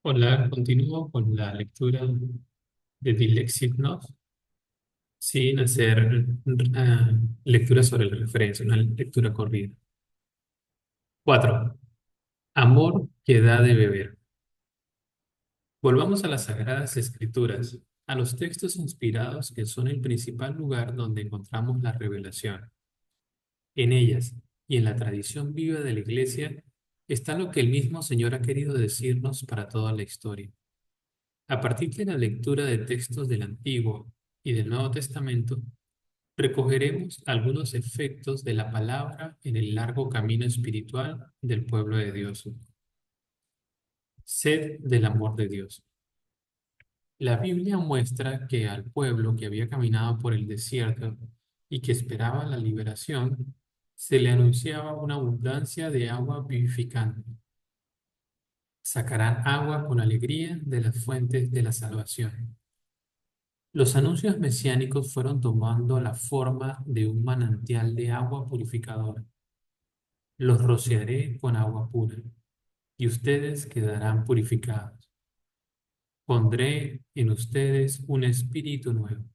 Hola, continúo con la lectura de Dylexit Notes sin hacer lectura sobre la referencia, una lectura corrida. 4. Amor que da de beber. Volvamos a las Sagradas Escrituras, a los textos inspirados que son el principal lugar donde encontramos la revelación. En ellas y en la tradición viva de la Iglesia está lo que el mismo Señor ha querido decirnos para toda la historia. A partir de la lectura de textos del Antiguo y del Nuevo Testamento, recogeremos algunos efectos de la palabra en el largo camino espiritual del pueblo de Dios. Sed del amor de Dios. La Biblia muestra que al pueblo que había caminado por el desierto y que esperaba la liberación, se le anunciaba una abundancia de agua vivificante. Sacarán agua con alegría de las fuentes de la salvación. Los anuncios mesiánicos fueron tomando la forma de un manantial de agua purificadora. Los rociaré con agua pura, y ustedes quedarán purificados. Pondré en ustedes un espíritu nuevo.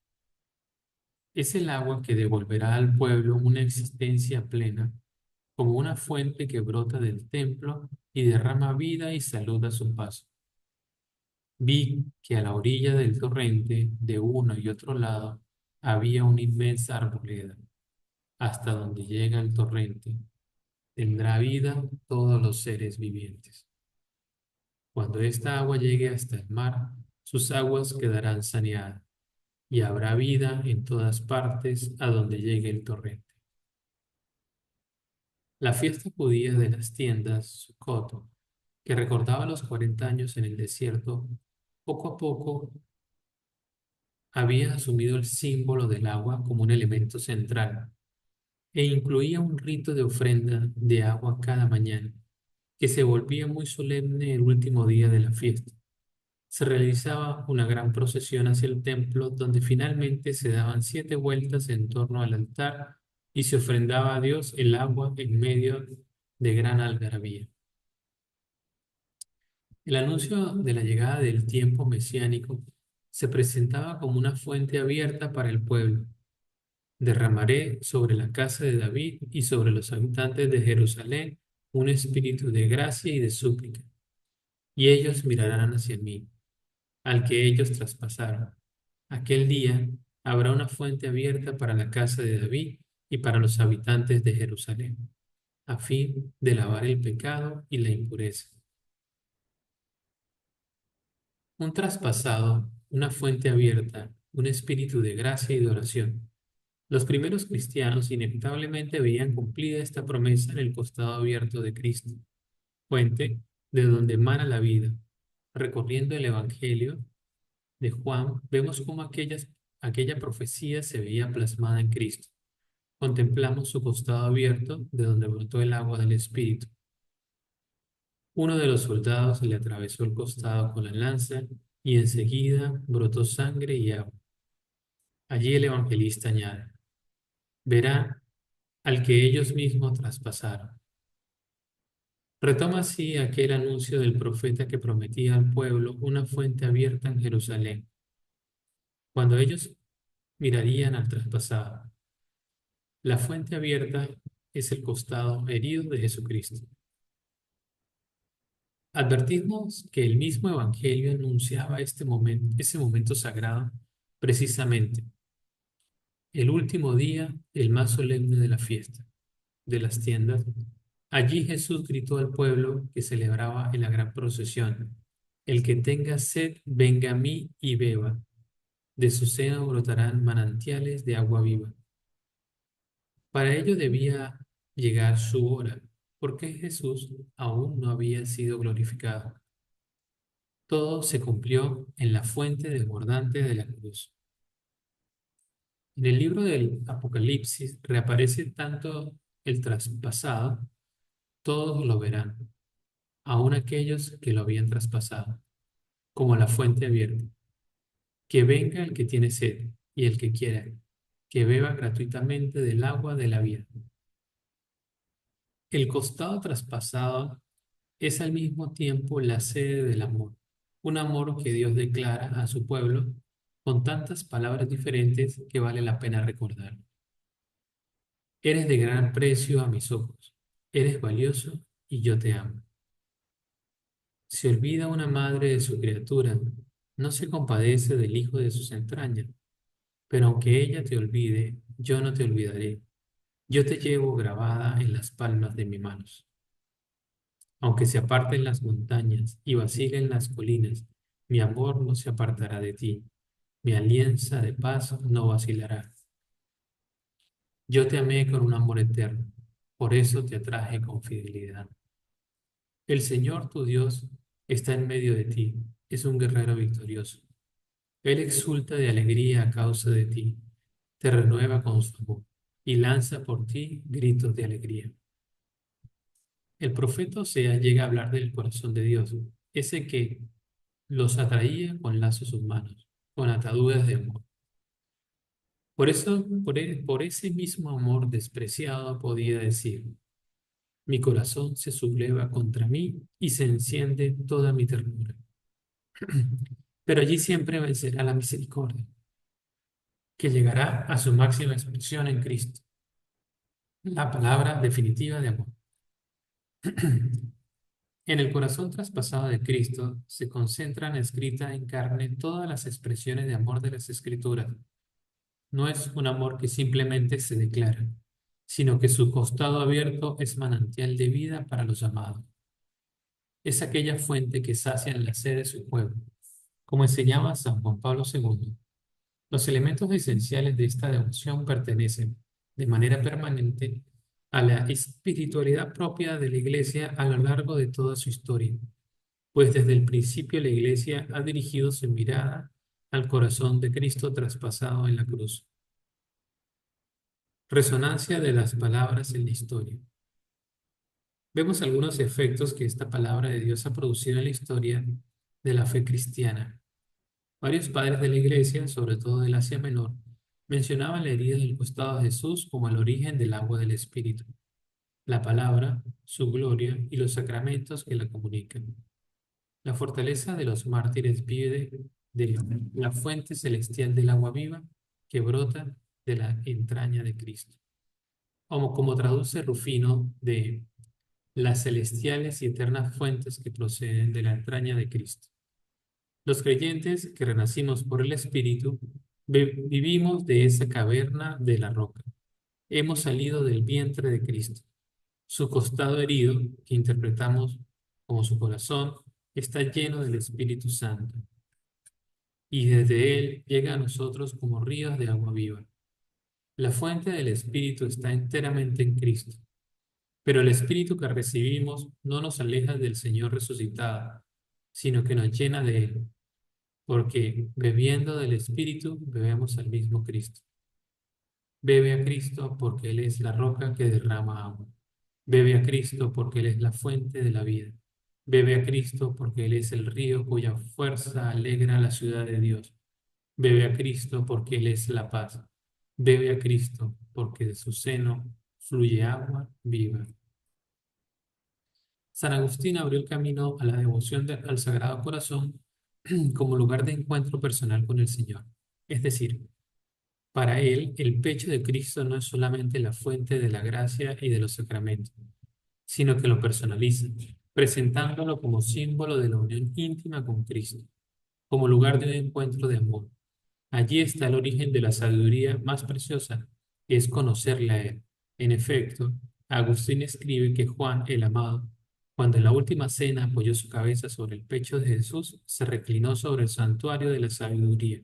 Es el agua que devolverá al pueblo una existencia plena, como una fuente que brota del templo y derrama vida y salud a su paso. Vi que a la orilla del torrente, de uno y otro lado, había una inmensa arboleda, hasta donde llega el torrente. Tendrá vida todos los seres vivientes. Cuando esta agua llegue hasta el mar, sus aguas quedarán saneadas, y habrá vida en todas partes a donde llegue el torrente. La fiesta judía de las tiendas, Sukkot, que recordaba los 40 años en el desierto, poco a poco había asumido el símbolo del agua como un elemento central e incluía un rito de ofrenda de agua cada mañana, que se volvía muy solemne el último día de la fiesta. Se realizaba una gran procesión hacia el templo donde finalmente se daban 7 vueltas en torno al altar y se ofrendaba a Dios el agua en medio de gran algarabía. El anuncio de la llegada del tiempo mesiánico se presentaba como una fuente abierta para el pueblo. Derramaré sobre la casa de David y sobre los habitantes de Jerusalén un espíritu de gracia y de súplica, y ellos mirarán hacia mí, al que ellos traspasaron. Aquel día habrá una fuente abierta para la casa de David y para los habitantes de Jerusalén, a fin de lavar el pecado y la impureza. Un traspasado, una fuente abierta, un espíritu de gracia y de oración. Los primeros cristianos inevitablemente veían cumplida esta promesa en el costado abierto de Cristo, fuente de donde emana la vida. Recorriendo el Evangelio de Juan, vemos cómo aquella profecía se veía plasmada en Cristo. Contemplamos su costado abierto de donde brotó el agua del Espíritu. Uno de los soldados le atravesó el costado con la lanza y enseguida brotó sangre y agua. Allí el evangelista añade, verá al que ellos mismos traspasaron. Retoma así aquel anuncio del profeta que prometía al pueblo una fuente abierta en Jerusalén, cuando ellos mirarían al traspasado. La fuente abierta es el costado herido de Jesucristo. Advertimos que el mismo Evangelio anunciaba ese momento sagrado, precisamente, el último día, el más solemne de la fiesta, de las tiendas. Allí Jesús gritó al pueblo que celebraba en la gran procesión, el que tenga sed, venga a mí y beba. De su seno brotarán manantiales de agua viva. Para ello debía llegar su hora, porque Jesús aún no había sido glorificado. Todo se cumplió en la fuente desbordante de la cruz. En el libro del Apocalipsis reaparece tanto el traspasado, todos lo verán, aun aquellos que lo habían traspasado, como la fuente abierta. Que venga el que tiene sed y el que quiera, que beba gratuitamente del agua de la vida. El costado traspasado es al mismo tiempo la sede del amor. un amor que Dios declara a su pueblo con tantas palabras diferentes que vale la pena recordar. Eres de gran precio a mis ojos, eres valioso y yo te amo. Se olvida una madre de su criatura, no se compadece del hijo de sus entrañas, pero aunque ella te olvide, yo no te olvidaré. Yo te llevo grabada en las palmas de mis manos. Aunque se aparten las montañas y vacilen las colinas, mi amor no se apartará de ti. Mi alianza de paz no vacilará. Yo te amé con un amor eterno, por eso te atraje con fidelidad. El Señor tu Dios está en medio de ti, es un guerrero victorioso. Él exulta de alegría a causa de ti, te renueva con su amor y lanza por ti gritos de alegría. El profeta Oseas llega a hablar del corazón de Dios, ese que los atraía con lazos humanos, con ataduras de amor. Por eso, por ese mismo amor despreciado podía decir, mi corazón se subleva contra mí y se enciende toda mi ternura. Pero allí siempre vencerá la misericordia, que llegará a su máxima expresión en Cristo, la palabra definitiva de amor. En el corazón traspasado de Cristo se concentran escritas en carne todas las expresiones de amor de las Escrituras. No es un amor que simplemente se declara, sino que su costado abierto es manantial de vida para los amados. Es aquella fuente que sacia en la sed de su pueblo. Como enseñaba San Juan Pablo II, los elementos esenciales de esta devoción pertenecen, de manera permanente, a la espiritualidad propia de la Iglesia a lo largo de toda su historia, pues desde el principio la Iglesia ha dirigido su mirada al corazón de Cristo traspasado en la cruz. Resonancia de las palabras en la historia. Vemos algunos efectos que esta palabra de Dios ha producido en la historia de la fe cristiana. Varios padres de la Iglesia, sobre todo del Asia Menor, mencionaban la herida del costado de Jesús como el origen del agua del Espíritu, la palabra, su gloria y los sacramentos que la comunican. La fortaleza de los mártires vive de la fuente celestial del agua viva que brota de la entraña de Cristo. Como traduce Rufino de las celestiales y eternas fuentes que proceden de la entraña de Cristo. Los creyentes que renacimos por el Espíritu vivimos de esa caverna de la roca. Hemos salido del vientre de Cristo. Su costado herido, que interpretamos como su corazón, está lleno del Espíritu Santo, y desde él llega a nosotros como ríos de agua viva. La fuente del Espíritu está enteramente en Cristo, pero el Espíritu que recibimos no nos aleja del Señor resucitado, sino que nos llena de él, porque bebiendo del Espíritu bebemos al mismo Cristo. Bebe a Cristo porque Él es la roca que derrama agua. Bebe a Cristo porque Él es la fuente de la vida. Bebe a Cristo porque Él es el río cuya fuerza alegra la ciudad de Dios. Bebe a Cristo porque Él es la paz. Bebe a Cristo porque de su seno fluye agua viva. San Agustín abrió el camino a la devoción al Sagrado Corazón como lugar de encuentro personal con el Señor. Es decir, para él, el pecho de Cristo no es solamente la fuente de la gracia y de los sacramentos, sino que lo personaliza, presentándolo como símbolo de la unión íntima con Cristo, como lugar de un encuentro de amor. Allí está el origen de la sabiduría más preciosa, que es conocerle a Él. En efecto, Agustín escribe que Juan, el amado, cuando en la última cena apoyó su cabeza sobre el pecho de Jesús, se reclinó sobre el santuario de la sabiduría.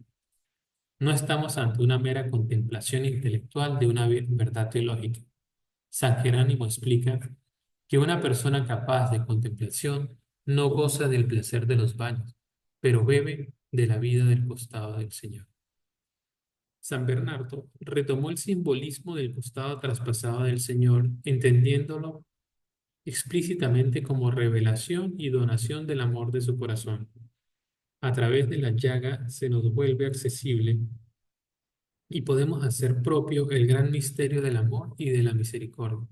No estamos ante una mera contemplación intelectual de una verdad teológica. San Jerónimo explica que una persona capaz de contemplación no goza del placer de los baños, pero bebe de la vida del costado del Señor. San Bernardo retomó el simbolismo del costado traspasado del Señor, entendiéndolo explícitamente como revelación y donación del amor de su corazón. A través de la llaga se nos vuelve accesible y podemos hacer propio el gran misterio del amor y de la misericordia.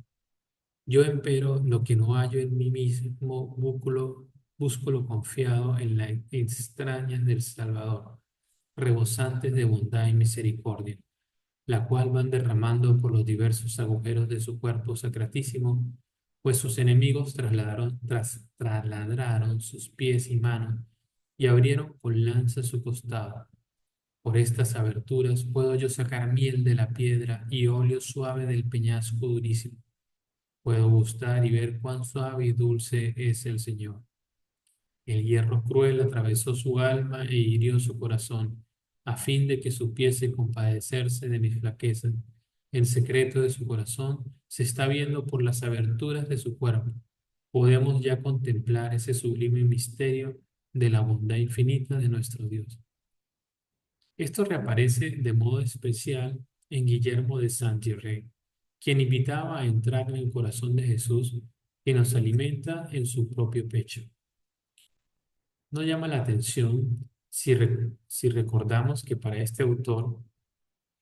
Yo empero lo que no hallo en mí mismo búsculo busco lo confiado en las extrañas del Salvador, rebosantes de bondad y misericordia, la cual van derramando por los diversos agujeros de su cuerpo sacratísimo, pues sus enemigos trasladaron sus pies y manos y abrieron con lanza su costado. Por estas aberturas puedo yo sacar miel de la piedra y óleo suave del peñasco durísimo. Puedo gustar y ver cuán suave y dulce es el Señor. El hierro cruel atravesó su alma e hirió su corazón, a fin de que supiese compadecerse de mis flaquezas. El secreto de su corazón se está viendo por las aberturas de su cuerpo. Podemos ya contemplar ese sublime misterio de la bondad infinita de nuestro Dios. Esto reaparece de modo especial en Guillermo de Saint-Girard, quien invitaba a entrar en el corazón de Jesús, que nos alimenta en su propio pecho. No llama la atención si recordamos que para este autor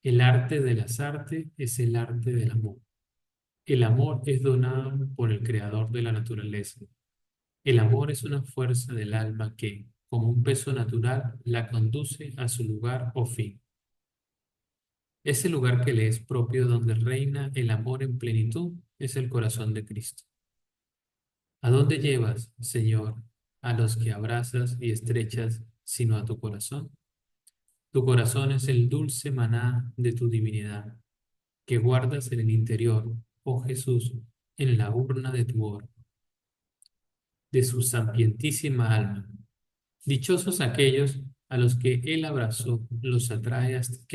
el arte de las artes es el arte del amor. El amor es donado por el creador de la naturaleza. El amor es una fuerza del alma que, como un peso natural, la conduce a su lugar o fin. Ese lugar que le es propio donde reina el amor en plenitud es el corazón de Cristo. ¿A dónde llevas, Señor, a los que abrazas y estrechas, sino a tu corazón? Tu corazón es el dulce maná de tu divinidad, que guardas en el interior, oh Jesús, en la urna de tu oro, de su sapientísima alma. Dichosos aquellos a los que el abrazo los atrae hasta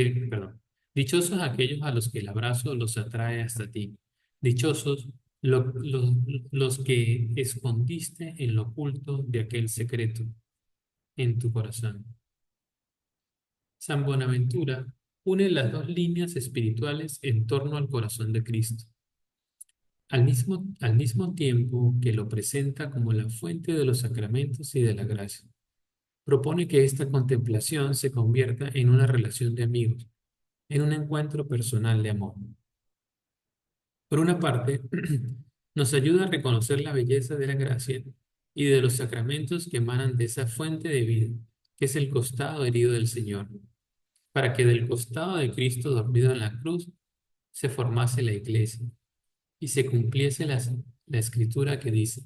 dichosos aquellos a los que el abrazo los atrae hasta ti. Dichosos los que escondiste en lo oculto de aquel secreto en tu corazón. San Buenaventura une las dos líneas espirituales en torno al corazón de Cristo, al mismo tiempo que lo presenta como la fuente de los sacramentos y de la gracia. Propone que esta contemplación se convierta en una relación de amigos, en un encuentro personal de amor. Por una parte, nos ayuda a reconocer la belleza de la gracia y de los sacramentos que emanan de esa fuente de vida, que es el costado herido del Señor, para que del costado de Cristo dormido en la cruz se formase la iglesia y se cumpliese la escritura que dice,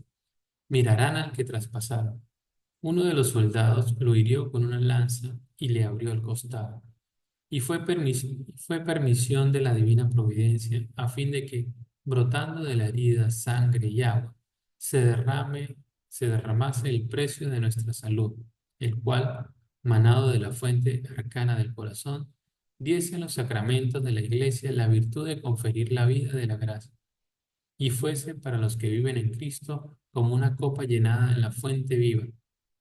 mirarán al que traspasaron. Uno de los soldados lo hirió con una lanza y le abrió el costado. Y fue permisión de la divina providencia a fin de que, brotando de la herida sangre y agua, se se derramase el precio de nuestra salud, el cual, manado de la fuente arcana del corazón, diese a los sacramentos de la Iglesia la virtud de conferir la vida de la gracia, y fuese para los que viven en Cristo como una copa llenada en la fuente viva,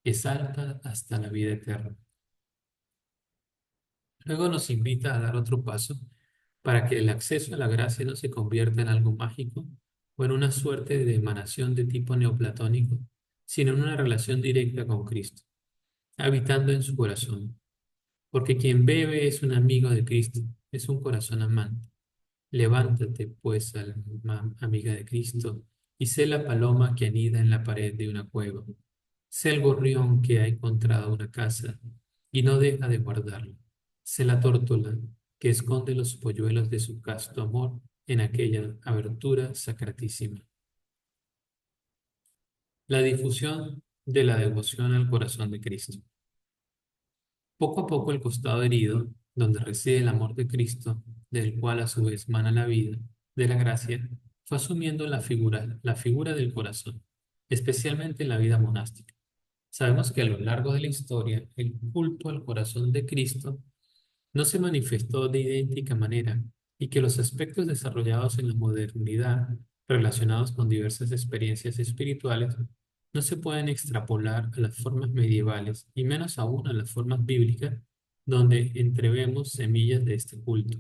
que salta hasta la vida eterna. Luego nos invita a dar otro paso para que el acceso a la gracia no se convierta en algo mágico o en una suerte de emanación de tipo neoplatónico, sino en una relación directa con Cristo, habitando en su corazón. Porque quien bebe es un amigo de Cristo, es un corazón amante. Levántate, pues, alma amiga de Cristo, y sé la paloma que anida en la pared de una cueva. Sé el gorrión que ha encontrado una casa y no deja de guardarla. Sé la tórtola que esconde los polluelos de su casto amor en aquella abertura sacratísima. La difusión de la devoción al corazón de Cristo. Poco a poco el costado herido, donde reside el amor de Cristo, del cual a su vez mana la vida, de la gracia, fue asumiendo la figura del corazón, especialmente en la vida monástica. Sabemos que a lo largo de la historia, el culto al corazón de Cristo no se manifestó de idéntica manera y que los aspectos desarrollados en la modernidad, relacionados con diversas experiencias espirituales, no se pueden extrapolar a las formas medievales y menos aún a las formas bíblicas, donde entrevemos semillas de este culto.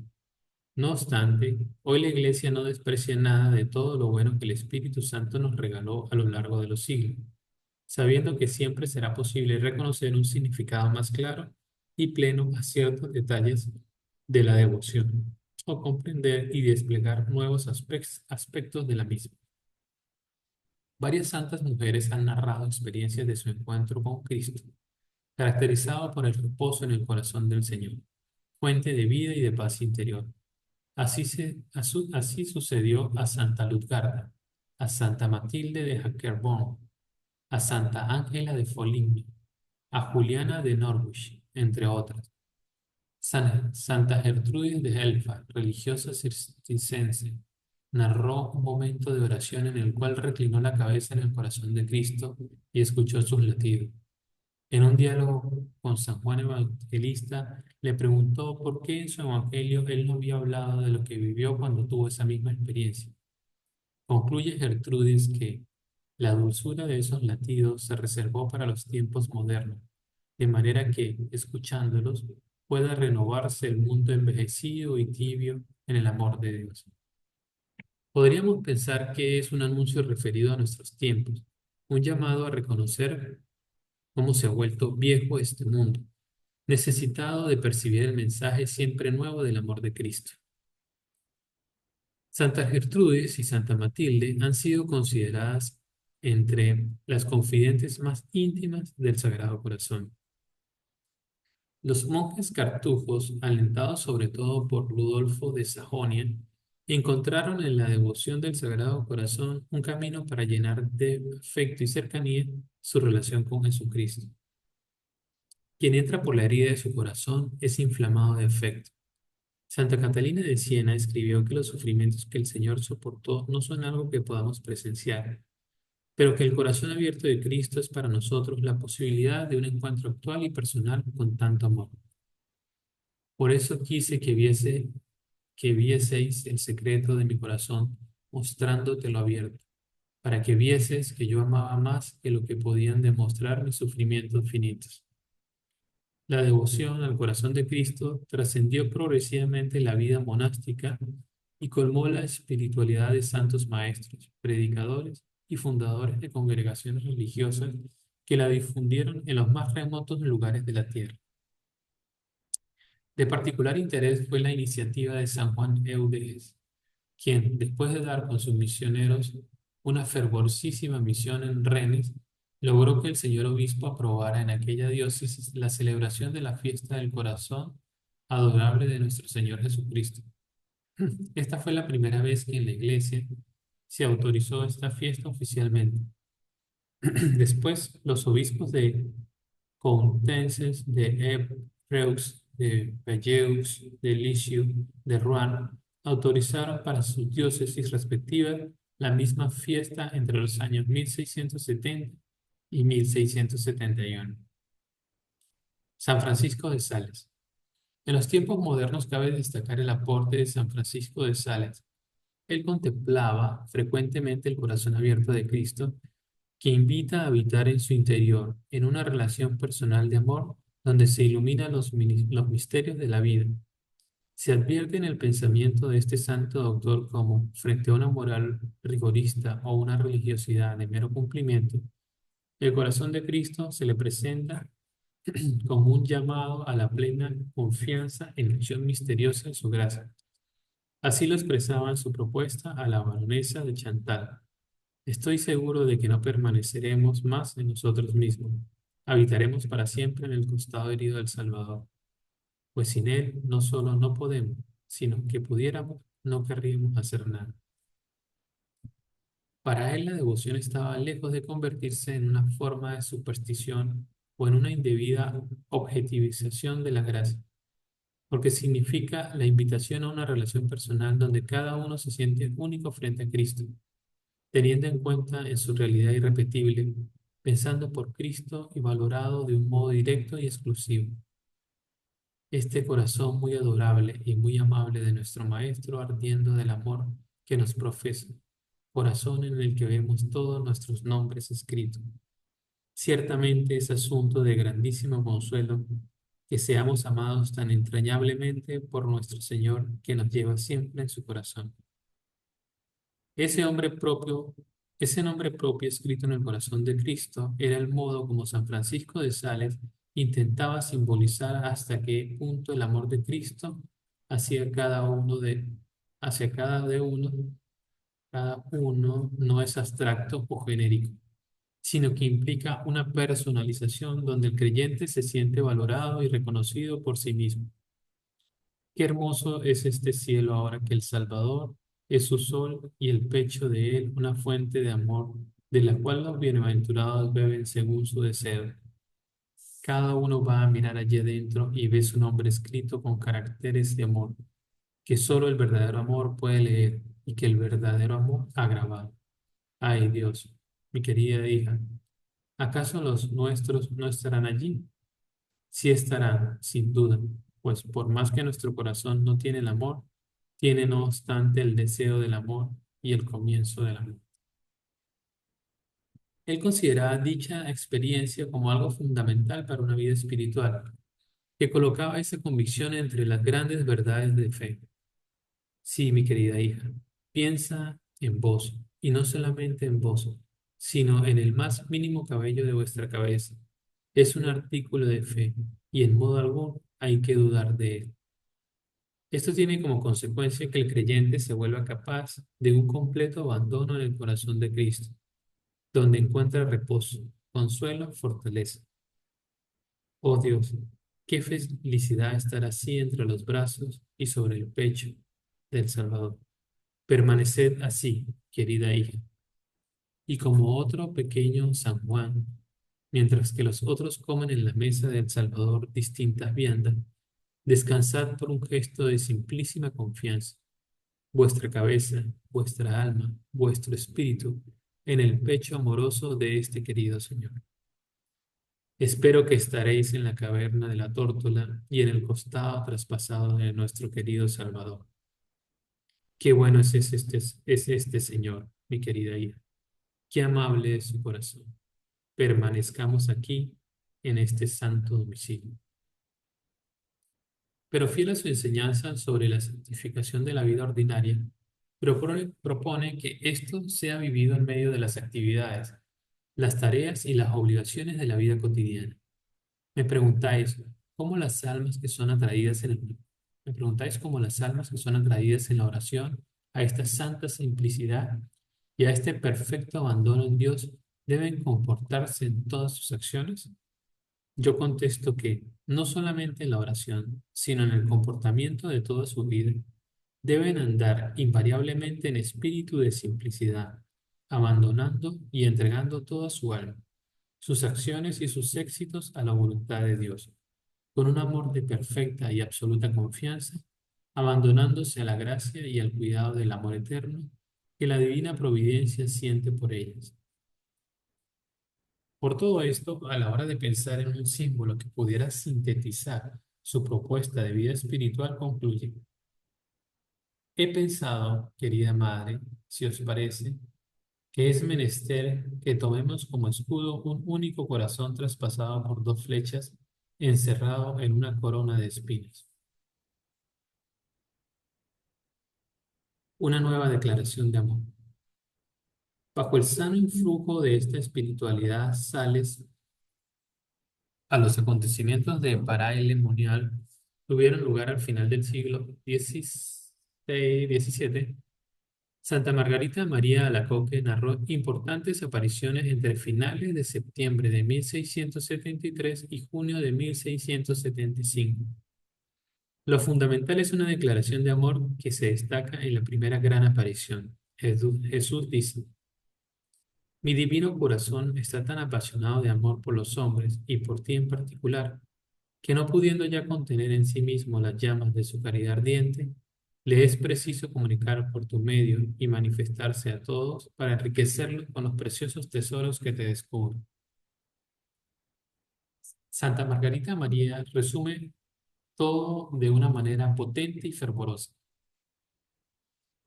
No obstante, hoy la Iglesia no desprecia nada de todo lo bueno que el Espíritu Santo nos regaló a lo largo de los siglos, sabiendo que siempre será posible reconocer un significado más claro y pleno a ciertos detalles de la devoción, o comprender y desplegar nuevos aspectos de la misma. Varias santas mujeres han narrado experiencias de su encuentro con Cristo, caracterizado por el reposo en el corazón del Señor, fuente de vida y de paz interior. Así sucedió a Santa Lutgarda, a Santa Matilde de Hackerborn, a Santa Ángela de Foligno, a Juliana de Norwich, entre otras. Santa Gertrudis de Helfa, religiosa cisterciense, narró un momento de oración en el cual reclinó la cabeza en el corazón de Cristo y escuchó sus latidos. En un diálogo con San Juan Evangelista, le preguntó por qué en su evangelio él no había hablado de lo que vivió cuando tuvo esa misma experiencia. Concluye Gertrudis que la dulzura de esos latidos se reservó para los tiempos modernos, de manera que, escuchándolos, pueda renovarse el mundo envejecido y tibio en el amor de Dios. Podríamos pensar que es un anuncio referido a nuestros tiempos, un llamado a reconocer cómo se ha vuelto viejo este mundo, necesitado de percibir el mensaje siempre nuevo del amor de Cristo. Santa Gertrudis y Santa Matilde han sido consideradas entre las confidentes más íntimas del Sagrado Corazón. Los monjes cartujos, alentados sobre todo por Ludolfo de Sajonia, encontraron en la devoción del Sagrado Corazón un camino para llenar de afecto y cercanía su relación con Jesucristo. Quien entra por la herida de su corazón es inflamado de afecto. Santa Catalina de Siena escribió que los sufrimientos que el Señor soportó no son algo que podamos presenciar, pero que el corazón abierto de Cristo es para nosotros la posibilidad de un encuentro actual y personal con tanto amor. Por eso quise que vieseis el secreto de mi corazón, mostrándotelo abierto, para que vieses que yo amaba más que lo que podían demostrar mis sufrimientos finitos. La devoción al corazón de Cristo trascendió progresivamente la vida monástica y colmó la espiritualidad de santos maestros, predicadores y fundadores de congregaciones religiosas que la difundieron en los más remotos lugares de la tierra. De particular interés fue la iniciativa de San Juan Eudes, quien, después de dar con sus misioneros una fervorosísima misión en Rennes, logró que el señor obispo aprobara en aquella diócesis la celebración de la fiesta del corazón adorable de nuestro Señor Jesucristo. Esta fue la primera vez que en la iglesia se autorizó esta fiesta oficialmente. Después, los obispos de Coutances, de Évreux, de Bayeux, de Lisieux, de Rouen, autorizaron para sus diócesis respectivas la misma fiesta entre los años 1670 y 1671. San Francisco de Sales. En los tiempos modernos cabe destacar el aporte de San Francisco de Sales. Él contemplaba frecuentemente el corazón abierto de Cristo, que invita a habitar en su interior, en una relación personal de amor, donde se iluminan los misterios de la vida. Se advierte en el pensamiento de este santo doctor como, frente a una moral rigorista o una religiosidad de mero cumplimiento, el corazón de Cristo se le presenta como un llamado a la plena confianza en la acción misteriosa de su gracia. Así lo expresaba en su propuesta a la baronesa de Chantal. Estoy seguro de que no permaneceremos más en nosotros mismos. Habitaremos para siempre en el costado herido del Salvador. Pues sin Él no solo no podemos, sino que pudiéramos, no querríamos hacer nada. Para él la devoción estaba lejos de convertirse en una forma de superstición o en una indebida objetivización de la gracia, porque significa la invitación a una relación personal donde cada uno se siente único frente a Cristo, teniendo en cuenta en su realidad irrepetible, pensando por Cristo y valorado de un modo directo y exclusivo. Este corazón muy adorable y muy amable de nuestro Maestro ardiendo del amor que nos profesa, corazón en el que vemos todos nuestros nombres escritos. Ciertamente es asunto de grandísimo consuelo que seamos amados tan entrañablemente por nuestro Señor que nos lleva siempre en su corazón. Ese hombre propio, ese nombre propio escrito en el corazón de Cristo era el modo como San Francisco de Sales intentaba simbolizar hasta qué punto el amor de Cristo hacia cada uno Cada uno no es abstracto o genérico, sino que implica una personalización donde el creyente se siente valorado y reconocido por sí mismo. Qué hermoso es este cielo ahora que el Salvador es su sol y el pecho de él una fuente de amor, de la cual los bienaventurados beben según su deseo. Cada uno va a mirar allí adentro y ve su nombre escrito con caracteres de amor, que solo el verdadero amor puede leer y que el verdadero amor ha grabado. Ay Dios, mi querida hija, ¿acaso los nuestros no estarán allí? Sí estarán, sin duda, pues por más que nuestro corazón no tiene el amor, tiene no obstante el deseo del amor y el comienzo del amor. Él consideraba dicha experiencia como algo fundamental para una vida espiritual, que colocaba esa convicción entre las grandes verdades de fe. Sí, mi querida hija, piensa en vos, y no solamente en vos, sino en el más mínimo cabello de vuestra cabeza. Es un artículo de fe, y en modo alguno hay que dudar de él. Esto tiene como consecuencia que el creyente se vuelva capaz de un completo abandono en el corazón de Cristo, donde encuentra reposo, consuelo, fortaleza. Oh Dios, qué felicidad estar así entre los brazos y sobre el pecho del Salvador. Permaneced así, querida hija, y como otro pequeño San Juan, mientras que los otros comen en la mesa del Salvador distintas viandas, descansad por un gesto de simplísima confianza, vuestra cabeza, vuestra alma, vuestro espíritu, en el pecho amoroso de este querido Señor. Espero que estaréis en la caverna de la tórtola y en el costado traspasado de nuestro querido Salvador. Qué bueno es este Señor, mi querida hija. Qué amable es su corazón. Permanezcamos aquí, en este santo domicilio. Pero fiel a su enseñanza sobre la santificación de la vida ordinaria, propone que esto sea vivido en medio de las actividades, las tareas y las obligaciones de la vida cotidiana. Me preguntáis, ¿cómo las almas que son atraídas en el, me preguntáis cómo las almas que son atraídas en la oración a esta santa simplicidad y a este perfecto abandono en Dios deben comportarse en todas sus acciones? Yo contesto que no solamente en la oración, sino en el comportamiento de toda su vida, deben andar invariablemente en espíritu de simplicidad, abandonando y entregando toda su alma, sus acciones y sus éxitos a la voluntad de Dios, con un amor de perfecta y absoluta confianza, abandonándose a la gracia y al cuidado del amor eterno que la divina providencia siente por ellas. Por todo esto, a la hora de pensar en un símbolo que pudiera sintetizar su propuesta de vida espiritual, concluye: he pensado, querida madre, si os parece, que es menester que tomemos como escudo un único corazón traspasado por dos flechas, encerrado en una corona de espinas. Una nueva declaración de amor. Bajo el sano influjo de esta espiritualidad sales a los acontecimientos de Para-el-Lemonial tuvieron lugar al final del siglo XVII. Santa Margarita María Alacoque narró importantes apariciones entre finales de septiembre de 1673 y junio de 1675. Lo fundamental es una declaración de amor que se destaca en la primera gran aparición. Jesús dice: mi divino corazón está tan apasionado de amor por los hombres y por ti en particular, que no pudiendo ya contener en sí mismo las llamas de su caridad ardiente, le es preciso comunicar por tu medio y manifestarse a todos para enriquecerlos con los preciosos tesoros que te descubro. Santa Margarita María resume todo de una manera potente y fervorosa.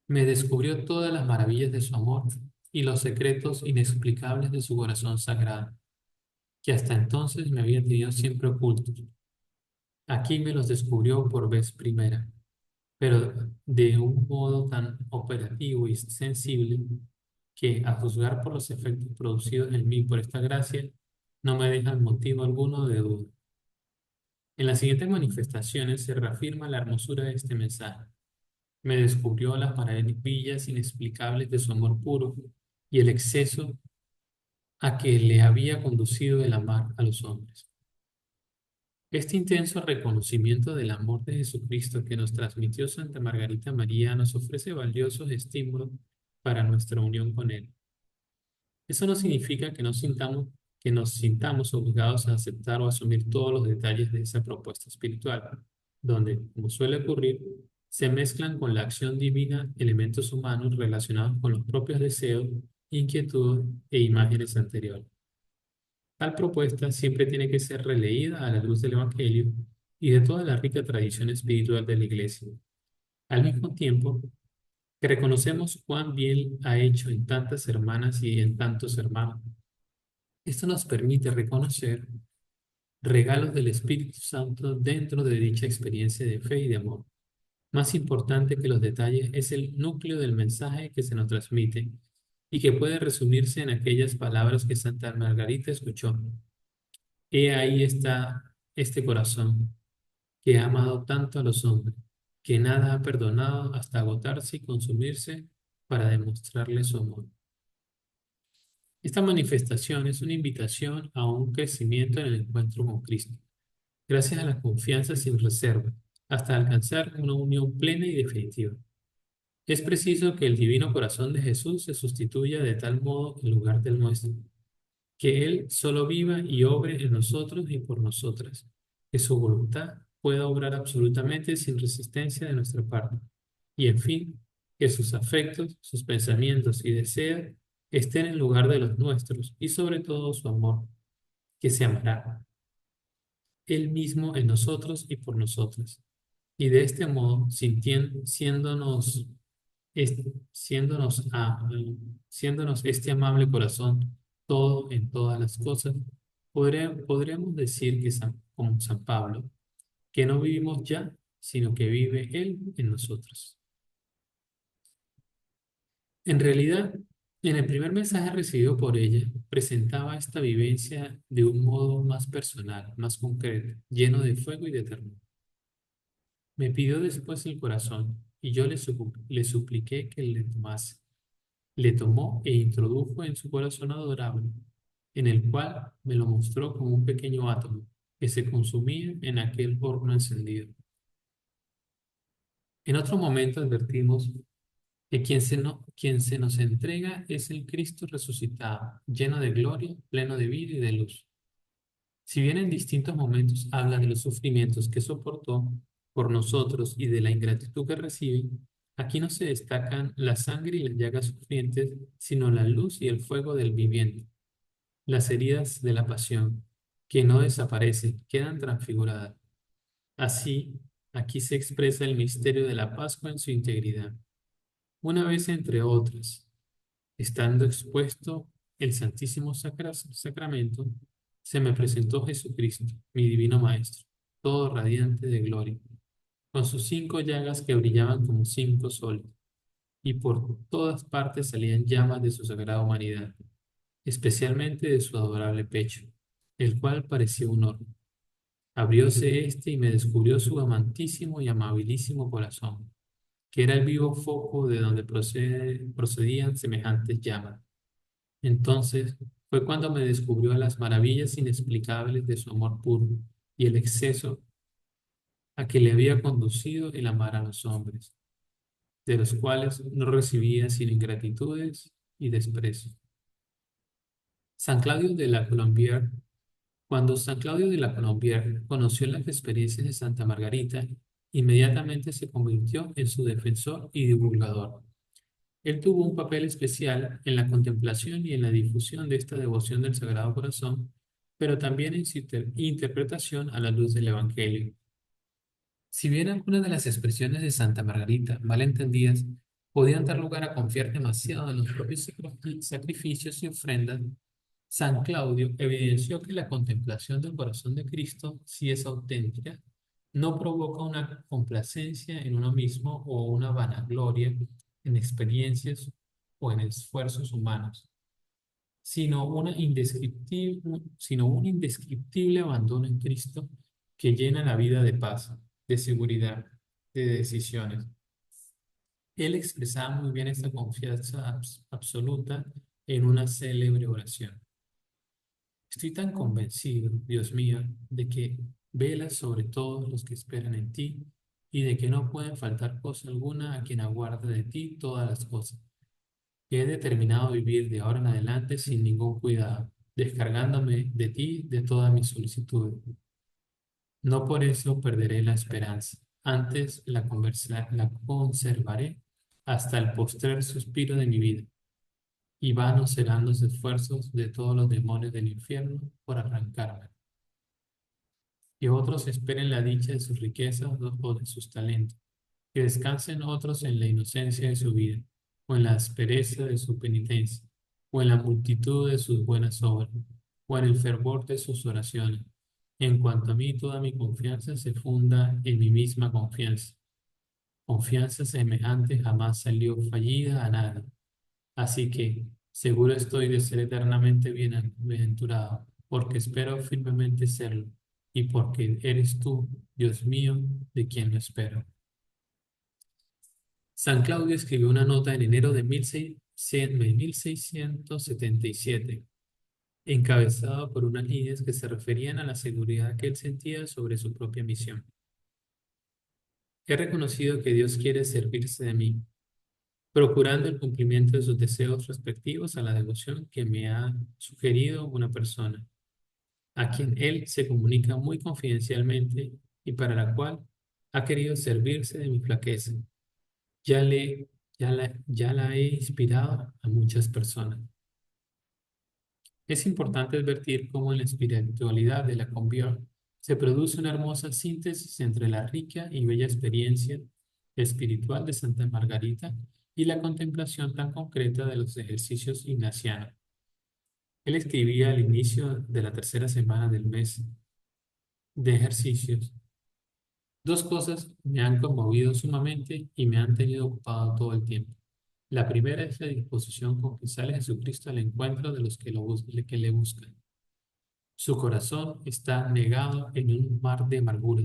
Me descubrió todas las maravillas de su amor y los secretos inexplicables de su corazón sagrado, que hasta entonces me había tenido siempre ocultos. Aquí me los descubrió por vez primera, pero de un modo tan operativo y sensible que, a juzgar por los efectos producidos en mí por esta gracia, no me dejan motivo alguno de duda. En las siguientes manifestaciones se reafirma la hermosura de este mensaje. me descubrió las maravillas inexplicables de su amor puro y el exceso a que le había conducido el amar a los hombres. Este intenso reconocimiento del amor de Jesucristo que nos transmitió Santa Margarita María nos ofrece valiosos estímulos para nuestra unión con Él. Eso no significa que nos sintamos obligados a aceptar o asumir todos los detalles de esa propuesta espiritual, donde, como suele ocurrir, se mezclan con la acción divina elementos humanos relacionados con los propios deseos, inquietudes e imágenes anteriores. Tal propuesta siempre tiene que ser releída a la luz del Evangelio y de toda la rica tradición espiritual de la Iglesia. Al mismo tiempo, que reconocemos cuán bien ha hecho en tantas hermanas y en tantos hermanos. Esto nos permite reconocer regalos del Espíritu Santo dentro de dicha experiencia de fe y de amor. Más importante que los detalles es el núcleo del mensaje que se nos transmite y que puede resumirse en aquellas palabras que Santa Margarita escuchó. He ahí está este corazón que ha amado tanto a los hombres, que nada ha perdonado hasta agotarse y consumirse para demostrarle su amor. Esta manifestación es una invitación a un crecimiento en el encuentro con Cristo, gracias a la confianza sin reserva, hasta alcanzar una unión plena y definitiva. Es preciso que el divino corazón de Jesús se sustituya de tal modo en lugar del nuestro, que Él solo viva y obre en nosotros y por nosotras, que su voluntad pueda obrar absolutamente sin resistencia de nuestra parte, y en fin, que sus afectos, sus pensamientos y deseos estén en lugar de los nuestros, y sobre todo su amor, que se amará Él mismo en nosotros y por nosotras. Y de este modo, est- siéndonos, a- siéndonos este amable corazón todo en todas las cosas, podremos decir que como San Pablo, que no vivimos ya, sino que vive Él en nosotros. En realidad, en el primer mensaje recibido por ella, presentaba esta vivencia de un modo más personal, más concreto, lleno de fuego y de ternura. Me pidió después el corazón, y yo le supliqué que le tomase. Le tomó e introdujo en su corazón adorable, en el cual me lo mostró como un pequeño átomo que se consumía en aquel horno encendido. En otro momento advertimos que quien se nos entrega es el Cristo resucitado, lleno de gloria, pleno de vida y de luz. Si bien en distintos momentos habla de los sufrimientos que soportó por nosotros y de la ingratitud que recibe, aquí no se destacan la sangre y las llagas sufrientes, sino la luz y el fuego del viviente. Las heridas de la pasión, que no desaparecen, quedan transfiguradas. Así, aquí se expresa el misterio de la Pascua en su integridad. Una vez entre otras, estando expuesto el Santísimo Sacramento, se me presentó Jesucristo, mi divino Maestro, todo radiante de gloria, con sus 5 llagas que brillaban como 5 soles, y por todas partes salían llamas de su sagrada humanidad, especialmente de su adorable pecho, el cual parecía un horno. Abrióse éste y me descubrió su amantísimo y amabilísimo corazón, que era el vivo foco de donde procedían semejantes llamas. Entonces fue cuando me descubrió las maravillas inexplicables de su amor puro y el exceso a que le había conducido el amar a los hombres, de los cuales no recibía sino ingratitudes y desprecio. San Claudio de la Colombière, Cuando San Claudio de la Colombière conoció las experiencias de Santa Margarita, inmediatamente se convirtió en su defensor y divulgador. Él tuvo un papel especial en la contemplación y en la difusión de esta devoción del Sagrado Corazón, pero también en su interpretación a la luz del Evangelio. Si bien algunas de las expresiones de Santa Margarita, mal entendidas, podían dar lugar a confiar demasiado en los propios sacrificios y ofrendas, San Claudio evidenció que la contemplación del corazón de Cristo, si es auténtica, no provoca una complacencia en uno mismo o una vanagloria en experiencias o en esfuerzos humanos, sino un indescriptible abandono en Cristo que llena la vida de paz, de seguridad, de decisiones. Él expresaba muy bien esta confianza absoluta en una célebre oración. Estoy tan convencido, Dios mío, de que velas sobre todos los que esperan en ti y de que no pueden faltar cosa alguna a quien aguarda de ti todas las cosas. Que he determinado vivir de ahora en adelante sin ningún cuidado, descargándome de ti de toda mi solicitud. No por eso perderé la esperanza, antes la conservaré hasta el postrer suspiro de mi vida, y vanos serán los esfuerzos de todos los demonios del infierno por arrancarme. Que otros esperen la dicha de sus riquezas o de sus talentos, que descansen otros en la inocencia de su vida, o en la aspereza de su penitencia, o en la multitud de sus buenas obras, o en el fervor de sus oraciones. En cuanto a mí, toda mi confianza se funda en mi misma confianza. Confianza semejante jamás salió fallida a nada. Así que seguro estoy de ser eternamente bienaventurado, porque espero firmemente serlo, y porque eres tú, Dios mío, de quien lo espero. San Claudio escribió una nota en enero de 1677, encabezada por unas líneas que se referían a la seguridad que él sentía sobre su propia misión. He reconocido que Dios quiere servirse de mí, procurando el cumplimiento de sus deseos respectivos a la devoción que me ha sugerido una persona, a quien Él se comunica muy confidencialmente y para la cual ha querido servirse de mi flaqueza. Ya, le, ya la he inspirado a muchas personas. Es importante advertir cómo en la espiritualidad de la convión se produce una hermosa síntesis entre la rica y bella experiencia espiritual de Santa Margarita y la contemplación tan concreta de los ejercicios ignacianos. Él escribía al inicio de la tercera semana del mes de ejercicios: dos cosas me han conmovido sumamente y me han tenido ocupado todo el tiempo. La primera es la disposición con que sale Jesucristo al encuentro de los que le buscan. Su corazón está negado en un mar de amargura.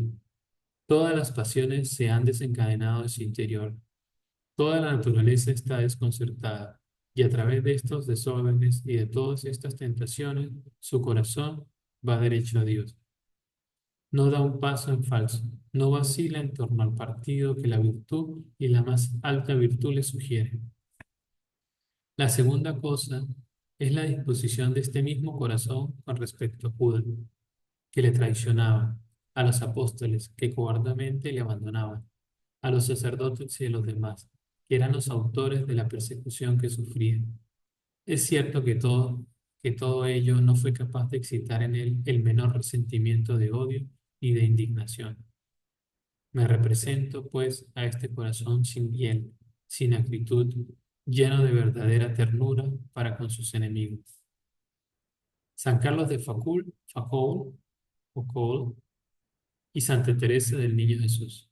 Todas las pasiones se han desencadenado en su interior. Toda la naturaleza está desconcertada. Y a través de estos desórdenes y de todas estas tentaciones, su corazón va derecho a Dios. No da un paso en falso. No vacila en torno al partido que la virtud y la más alta virtud le sugieren. La segunda cosa es la disposición de este mismo corazón con respecto a Judas, que le traicionaba, a los apóstoles que cobardemente le abandonaban, a los sacerdotes y a los demás, que eran los autores de la persecución que sufrían. Es cierto que todo ello no fue capaz de excitar en él el menor resentimiento de odio y de indignación. Me represento, pues, a este corazón sin hiel, sin acritud, lleno de verdadera ternura para con sus enemigos. San Carlos de Foucault y Santa Teresa del Niño Jesús.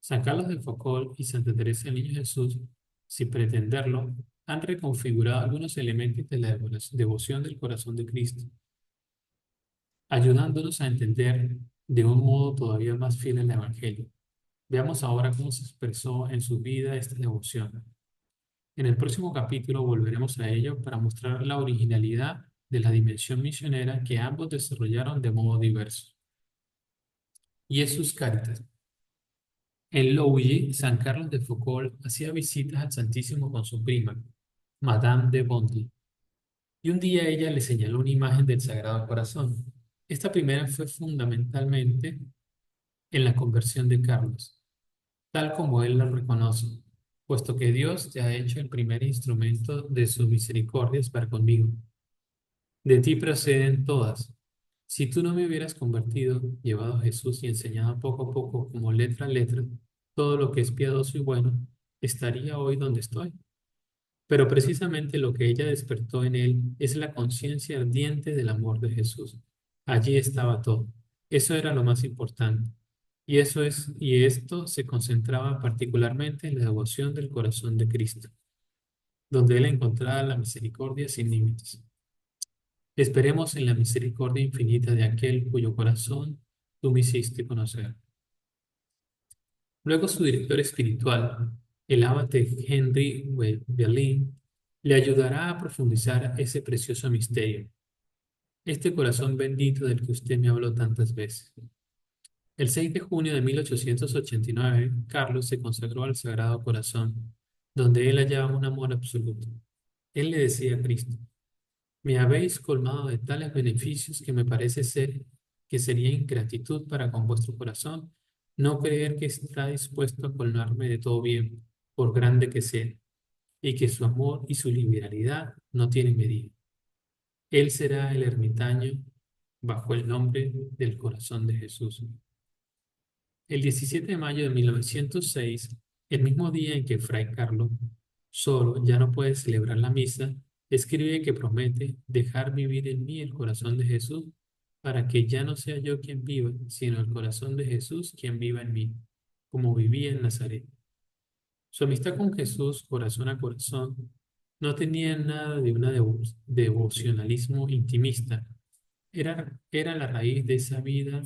San Carlos de Foucault y Santa Teresa del Niño Jesús, sin pretenderlo, han reconfigurado algunos elementos de la devoción del corazón de Cristo, ayudándonos a entender de un modo todavía más fiel el Evangelio. Veamos ahora cómo se expresó en su vida esta devoción. En el próximo capítulo volveremos a ello para mostrar la originalidad de la dimensión misionera que ambos desarrollaron de modo diverso. Y es sus Caritas. En Lougy, San Carlos de Foucault hacía visitas al Santísimo con su prima, Madame de Bondy, y un día ella le señaló una imagen del Sagrado Corazón. Esta primera fue fundamentalmente en la conversión de Carlos, tal como él lo reconoce, puesto que Dios te ha hecho el primer instrumento de sus misericordias para conmigo. De ti proceden todas. Si tú no me hubieras convertido, llevado a Jesús y enseñado poco a poco, como letra a letra, todo lo que es piadoso y bueno, estaría hoy donde estoy. Pero precisamente lo que ella despertó en él es la conciencia ardiente del amor de Jesús. Allí estaba todo. Eso era lo más importante. Y esto se concentraba particularmente en la devoción del corazón de Cristo, donde él encontraba la misericordia sin límites. Esperemos en la misericordia infinita de aquel cuyo corazón tú me hiciste conocer. Luego su director espiritual, El abate Henry Berlin le ayudará a profundizar ese precioso misterio, este corazón bendito del que usted me habló tantas veces. El 6 de junio de 1889, Carlos se consagró al Sagrado Corazón, donde él hallaba un amor absoluto. Él le decía a Cristo: me habéis colmado de tales beneficios que me parece ser que sería ingratitud para con vuestro corazón no creer que está dispuesto a colmarme de todo bien, por grande que sea, y que su amor y su liberalidad no tienen medida. Él será el ermitaño bajo el nombre del corazón de Jesús. El 17 de mayo de 1906, el mismo día en que Fray Carlos solo ya no puede celebrar la misa, escribe que promete dejar vivir en mí el corazón de Jesús para que ya no sea yo quien viva, sino el corazón de Jesús quien viva en mí, como vivía en Nazaret. Su amistad con Jesús, corazón a corazón, no tenía nada de una devocionalismo intimista. Era la raíz de esa vida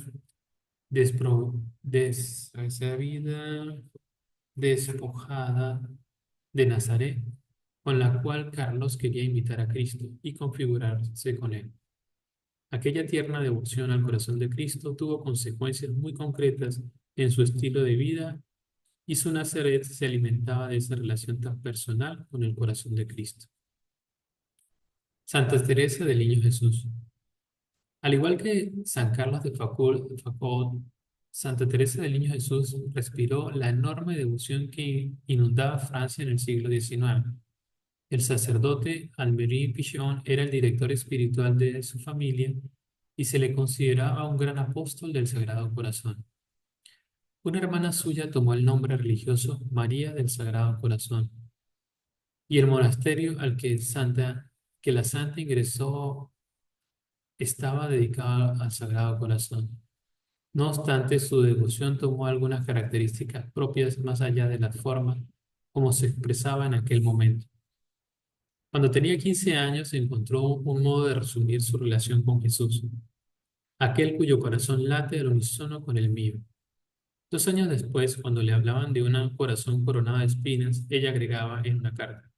esa vida despojada de Nazaret, con la cual Carlos quería imitar a Cristo y configurarse con él. Aquella tierna devoción al corazón de Cristo tuvo consecuencias muy concretas en su estilo de vida y su Nazaret se alimentaba de esa relación tan personal con el corazón de Cristo. Santa Teresa del Niño Jesús. Al igual que San Carlos de Foucault, Santa Teresa del Niño Jesús respiró la enorme devoción que inundaba Francia en el siglo XIX. El sacerdote Alberic Pichon era el director espiritual de su familia y se le consideraba un gran apóstol del Sagrado Corazón. Una hermana suya tomó el nombre religioso María del Sagrado Corazón, y el monasterio al que la santa ingresó estaba dedicado al Sagrado Corazón. No obstante, su devoción tomó algunas características propias más allá de la forma como se expresaba en aquel momento. Cuando tenía 15 años, encontró un modo de resumir su relación con Jesús, aquel cuyo corazón late al unísono con el mío. 2 años después, cuando le hablaban de un corazón coronado de espinas, ella agregaba en una carta: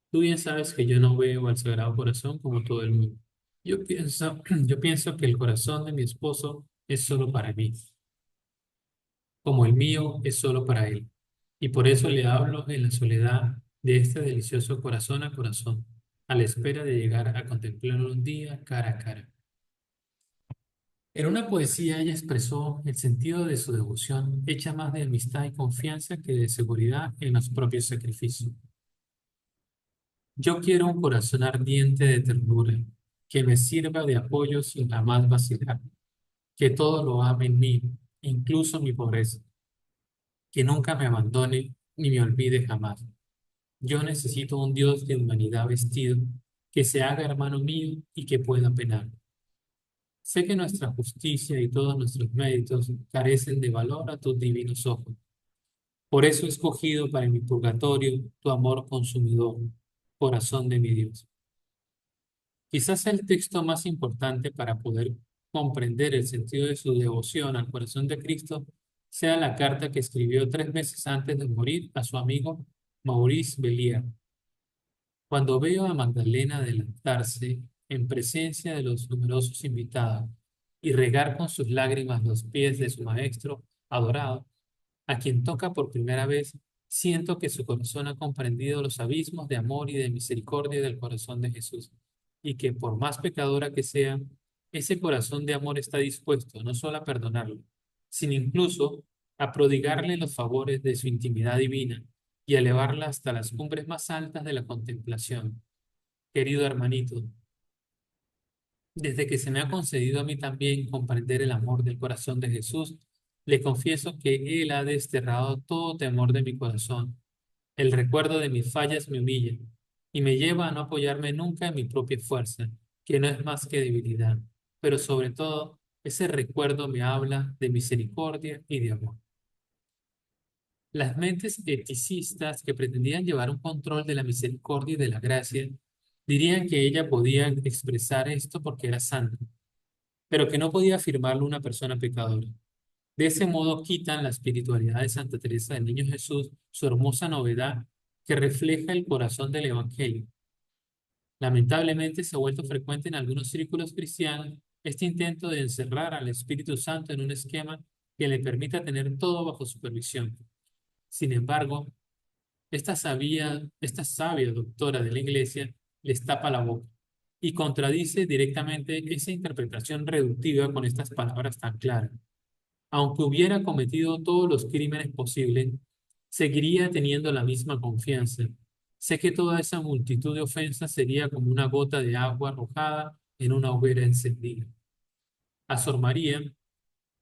tú bien sabes que yo no veo al Sagrado Corazón como todo el mundo. Yo pienso que el corazón de mi esposo es solo para mí, como el mío es solo para él. Y por eso le hablo en la soledad de este delicioso corazón a corazón, a la espera de llegar a contemplarlo un día cara a cara. En una poesía ella expresó el sentido de su devoción, hecha más de amistad y confianza que de seguridad en los propios sacrificios. Yo quiero un corazón ardiente de ternura, que me sirva de apoyo sin jamás vacilar, que todo lo ame en mí, incluso mi pobreza, que nunca me abandone ni me olvide jamás. Yo necesito un Dios de humanidad vestido, que se haga hermano mío y que pueda penar. Sé que nuestra justicia y todos nuestros méritos carecen de valor a tus divinos ojos. Por eso he escogido para mi purgatorio tu amor consumidor, corazón de mi Dios. Quizás el texto más importante para poder comprender el sentido de su devoción al corazón de Cristo sea la carta que escribió 3 meses antes de morir a su amigo Maurice Bellier. Cuando veo a Magdalena adelantarse en presencia de los numerosos invitados y regar con sus lágrimas los pies de su maestro adorado, a quien toca por primera vez, siento que su corazón ha comprendido los abismos de amor y de misericordia del corazón de Jesús, y que por más pecadora que sea, ese corazón de amor está dispuesto no solo a perdonarlo, sino incluso a prodigarle los favores de su intimidad divina y a elevarla hasta las cumbres más altas de la contemplación. Querido hermanito, desde que se me ha concedido a mí también comprender el amor del corazón de Jesús, le confieso que Él ha desterrado todo temor de mi corazón. El recuerdo de mis fallas me humilla y me lleva a no apoyarme nunca en mi propia fuerza, que no es más que debilidad. Pero sobre todo, ese recuerdo me habla de misericordia y de amor. Las mentes eticistas que pretendían llevar un control de la misericordia y de la gracia dirían que ella podía expresar esto porque era santa, pero que no podía afirmarlo una persona pecadora. De ese modo quitan la espiritualidad de Santa Teresa del Niño Jesús su hermosa novedad que refleja el corazón del Evangelio. Lamentablemente se ha vuelto frecuente en algunos círculos cristianos este intento de encerrar al Espíritu Santo en un esquema que le permita tener todo bajo supervisión. Sin embargo, esta sabia doctora de la Iglesia les tapa la boca y contradice directamente esa interpretación reductiva con estas palabras tan claras. Aunque hubiera cometido todos los crímenes posibles, seguiría teniendo la misma confianza. Sé que toda esa multitud de ofensas sería como una gota de agua arrojada en una hoguera encendida. A Sor María,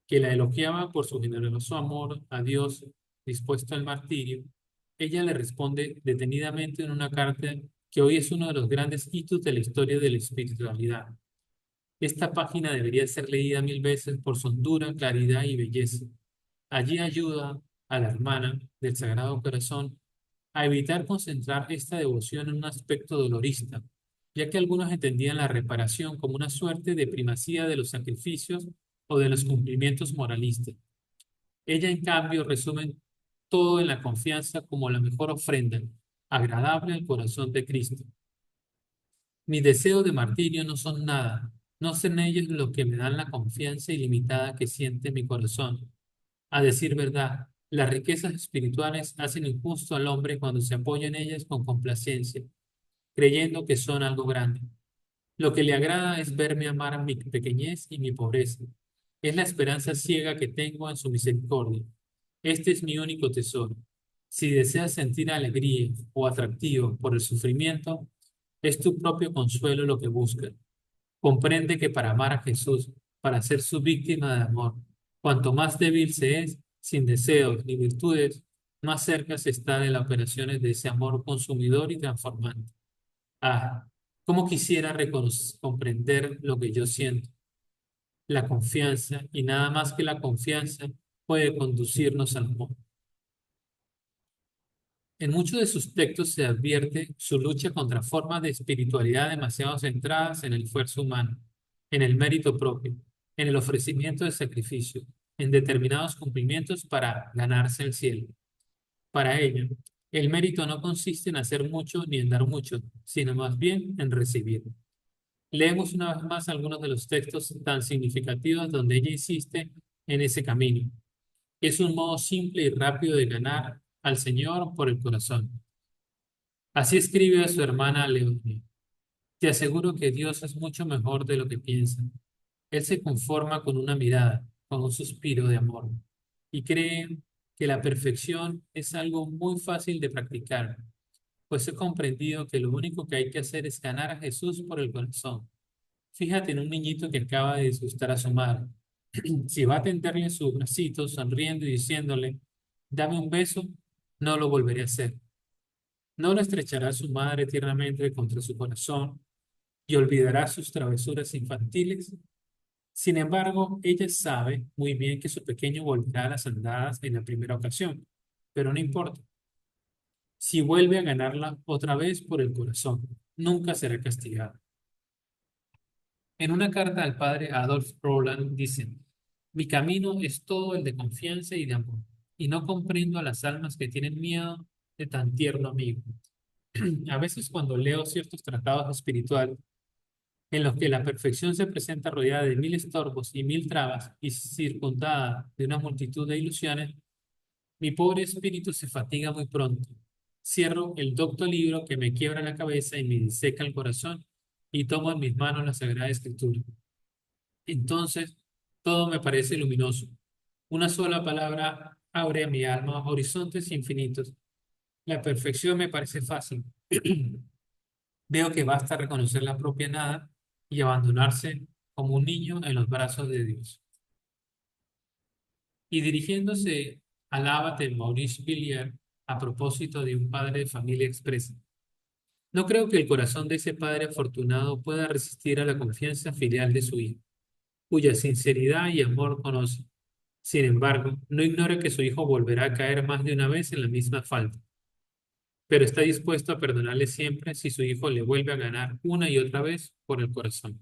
que la elogiaba por su generoso amor a Dios dispuesto al martirio, ella le responde detenidamente en una carta que hoy es uno de los grandes hitos de la historia de la espiritualidad. Esta página debería ser leída 1000 veces por su hondura, claridad y belleza. Allí ayuda a la hermana del Sagrado Corazón a evitar concentrar esta devoción en un aspecto dolorista, ya que algunos entendían la reparación como una suerte de primacía de los sacrificios o de los cumplimientos moralistas. Ella, en cambio, resume todo en la confianza como la mejor ofrenda, agradable al corazón de Cristo. Mis deseos de martirio no son nada, no son ellos lo que me dan la confianza ilimitada que siente mi corazón. A decir verdad, las riquezas espirituales hacen injusto al hombre cuando se apoya en ellas con complacencia, creyendo que son algo grande. Lo que le agrada es verme amar mi pequeñez y mi pobreza. Es la esperanza ciega que tengo en su misericordia. Este es mi único tesoro. Si deseas sentir alegría o atractivo por el sufrimiento, es tu propio consuelo lo que buscas. Comprende que para amar a Jesús, para ser su víctima de amor, cuanto más débil se es, sin deseos ni virtudes, más cerca se está de las operaciones de ese amor consumidor y transformante. Ah, cómo quisiera comprender lo que yo siento. La confianza, y nada más que la confianza, puede conducirnos al amor. En muchos de sus textos se advierte su lucha contra formas de espiritualidad demasiado centradas en el esfuerzo humano, en el mérito propio, en el ofrecimiento de sacrificio, en determinados cumplimientos para ganarse el cielo. Para ella, el mérito no consiste en hacer mucho ni en dar mucho, sino más bien en recibir. Leemos una vez más algunos de los textos tan significativos donde ella insiste en ese camino. Es un modo simple y rápido de ganar al Señor por el corazón. Así escribe a su hermana Leonia. Te aseguro que Dios es mucho mejor de lo que piensan. Él se conforma con una mirada, con un suspiro de amor, y cree que la perfección es algo muy fácil de practicar, pues he comprendido que lo único que hay que hacer es ganar a Jesús por el corazón. Fíjate en un niñito que acaba de disgustar a su madre. Si va a tenderle su bracito, sonriendo y diciéndole, dame un beso, no lo volveré a hacer. No lo estrechará su madre tiernamente contra su corazón y olvidará sus travesuras infantiles. Sin embargo, ella sabe muy bien que su pequeño volverá a las andadas en la primera ocasión, pero no importa. Si vuelve a ganarla otra vez por el corazón, nunca será castigada. En una carta al padre Adolf Roland dice, mi camino es todo el de confianza y de amor, y no comprendo a las almas que tienen miedo de tan tierno amigo. A veces cuando leo ciertos tratados espirituales en los que la perfección se presenta rodeada de 1000 estorbos y 1000 trabas y circundada de una multitud de ilusiones, mi pobre espíritu se fatiga muy pronto. Cierro el docto libro que me quiebra la cabeza y me diseca el corazón y tomo en mis manos la Sagrada Escritura. Entonces, todo me parece luminoso. Una sola palabra abre a mi alma horizontes infinitos. La perfección me parece fácil. Veo que basta reconocer la propia nada y abandonarse como un niño en los brazos de Dios. Y dirigiéndose al abate Maurice Villiers a propósito de un padre de familia expresa, no creo que el corazón de ese padre afortunado pueda resistir a la confianza filial de su hijo, cuya sinceridad y amor conoce. Sin embargo, no ignora que su hijo volverá a caer más de una vez en la misma falta, pero está dispuesto a perdonarle siempre si su hijo le vuelve a ganar una y otra vez por el corazón.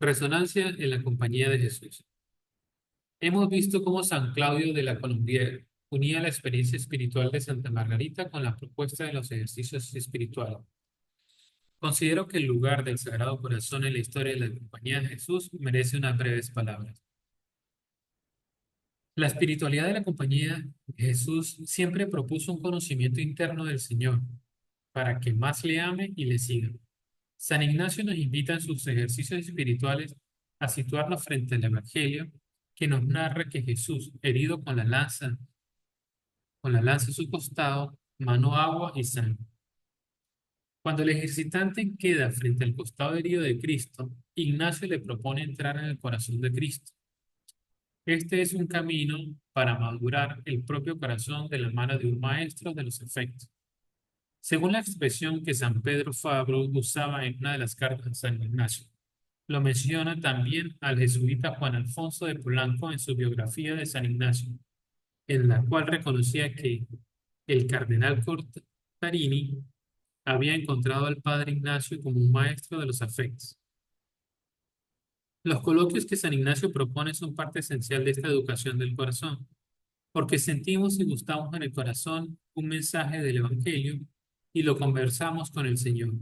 Resonancia en la compañía de Jesús. Hemos visto cómo San Claudio de la Colombière unía la experiencia espiritual de Santa Margarita con la propuesta de los ejercicios espirituales. Considero que el lugar del Sagrado Corazón en la historia de la compañía de Jesús merece unas breves palabras. La espiritualidad de la compañía de Jesús siempre propuso un conocimiento interno del Señor para que más le ame y le siga. San Ignacio nos invita en sus ejercicios espirituales a situarnos frente al Evangelio que nos narra que Jesús, herido con la lanza en su costado, manó agua y sangre. Cuando el ejercitante queda frente al costado herido de Cristo, Ignacio le propone entrar en el corazón de Cristo. Este es un camino para madurar el propio corazón de la mano de un maestro de los efectos. Según la expresión que San Pedro Fabro usaba en una de las cartas de San Ignacio, lo menciona también al jesuita Juan Alfonso de Polanco en su biografía de San Ignacio, en la cual reconocía que el cardenal Cortarini había encontrado al padre Ignacio como un maestro de los afectos. Los coloquios que San Ignacio propone son parte esencial de esta educación del corazón, porque sentimos y gustamos en el corazón un mensaje del Evangelio y lo conversamos con el Señor.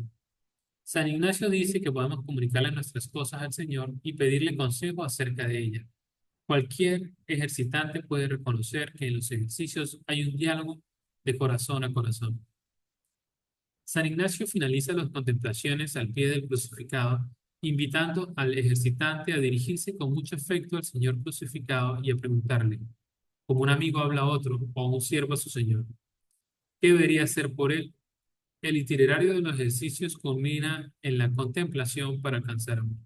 San Ignacio dice que podemos comunicarle nuestras cosas al Señor y pedirle consejo acerca de ellas. Cualquier ejercitante puede reconocer que en los ejercicios hay un diálogo de corazón a corazón. San Ignacio finaliza las contemplaciones al pie del crucificado, invitando al ejercitante a dirigirse con mucho afecto al Señor crucificado y a preguntarle, como un amigo habla a otro o un siervo a su Señor, ¿qué debería hacer por él? El itinerario de los ejercicios culmina en la contemplación para alcanzar amor,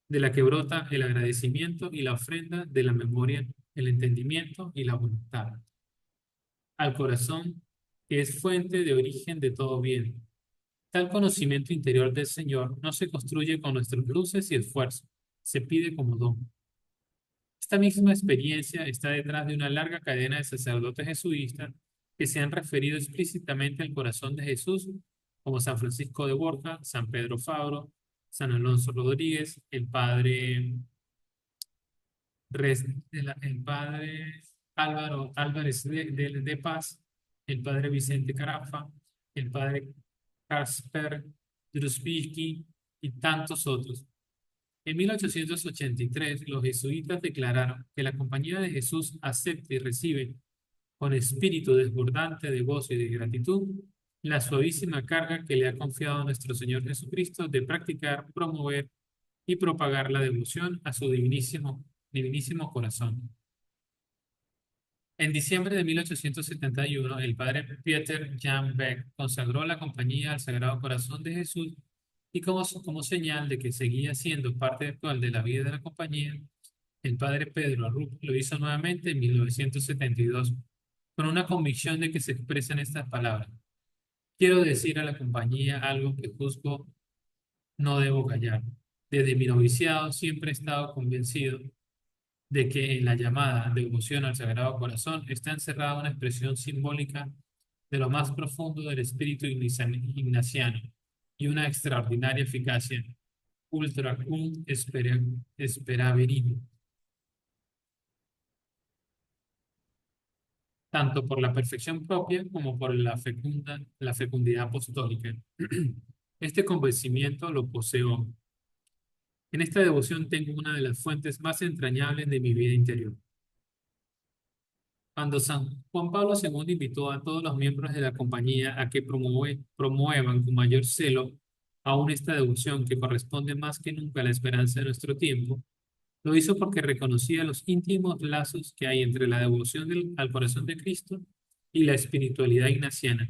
de la que brota el agradecimiento y la ofrenda de la memoria, el entendimiento y la voluntad, al corazón que es fuente de origen de todo bien. Tal conocimiento interior del Señor no se construye con nuestros luces y esfuerzos, se pide como don. Esta misma experiencia está detrás de una larga cadena de sacerdotes jesuitas que se han referido explícitamente al corazón de Jesús, como San Francisco de Borja, San Pedro Fabro, San Alonso Rodríguez, el padre, el padre Álvaro Álvarez de Paz, el padre Vicente Carafa, el padre Kasper Drusbicki y tantos otros. En 1883, los jesuitas declararon que la Compañía de Jesús acepta y recibe con espíritu desbordante de gozo y de gratitud la suavísima carga que le ha confiado a nuestro Señor Jesucristo de practicar, promover y propagar la devoción a su divinísimo corazón. En diciembre de 1871, el padre Pieter Jan Beck consagró la compañía al Sagrado Corazón de Jesús y como señal de que seguía siendo parte actual de la vida de la compañía, el padre Pedro Arrup lo hizo nuevamente en 1972, con una convicción de que se expresan estas palabras. Quiero decir a la compañía algo que juzgo no debo callar. Desde mi noviciado siempre he estado convencido de que en la llamada devoción al Sagrado Corazón está encerrada una expresión simbólica de lo más profundo del espíritu ignaciano y una extraordinaria eficacia, ultra cum speraverit, tanto por la perfección propia como por la fecundidad apostólica. Este convencimiento lo poseo. En esta devoción tengo una de las fuentes más entrañables de mi vida interior. Cuando San Juan Pablo II invitó a todos los miembros de la compañía a que promuevan con mayor celo aún esta devoción que corresponde más que nunca a la esperanza de nuestro tiempo, lo hizo porque reconocía los íntimos lazos que hay entre la devoción al corazón de Cristo y la espiritualidad ignaciana,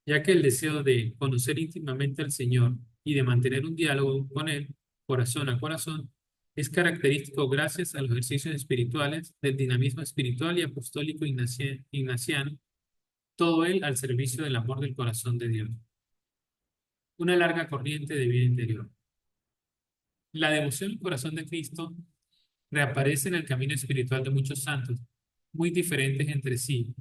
ya que el deseo de conocer íntimamente al Señor y de mantener un diálogo con Él, corazón a corazón, es característico gracias a los ejercicios espirituales del dinamismo espiritual y apostólico ignaciano, todo él al servicio del amor del corazón de Dios. Una larga corriente de vida interior. La devoción al corazón de Cristo reaparece en el camino espiritual de muchos santos, muy diferentes entre sí,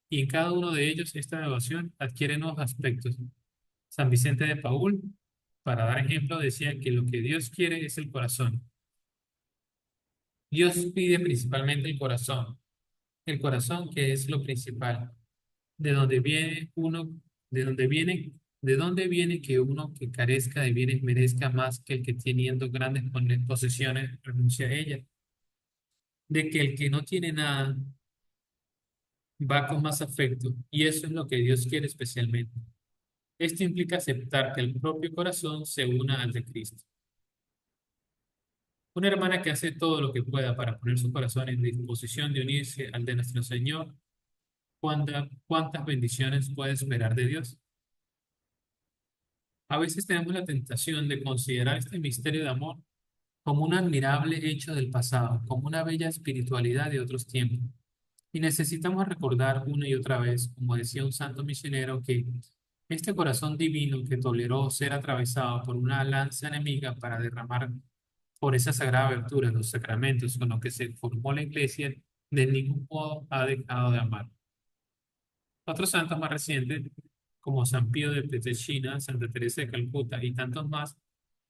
y en cada uno de ellos esta devoción adquiere nuevos aspectos. San Vicente de Paúl, Para dar ejemplo, decía que lo que Dios quiere es el corazón. Dios pide principalmente el corazón que es lo principal, de donde viene uno, de dónde viene que uno que carezca de bienes merezca más que el que teniendo grandes posesiones renuncia a ellas, de que el que no tiene nada va con más afecto, y eso es lo que Dios quiere especialmente. Esto implica aceptar que el propio corazón se una al de Cristo. Una hermana que hace todo lo que pueda para poner su corazón en disposición de unirse al de nuestro Señor, ¿cuántas bendiciones puede esperar de Dios? A veces tenemos la tentación de considerar este misterio de amor como un admirable hecho del pasado, como una bella espiritualidad de otros tiempos. Y necesitamos recordar una y otra vez, como decía un santo misionero, que este corazón divino que toleró ser atravesado por una lanza enemiga para derramar por esa sagrada abertura los sacramentos con los que se formó la iglesia, de ningún modo ha dejado de amar. Otros santos más recientes, como San Pío de Pietrelcina, Santa Teresa de Calcuta y tantos más,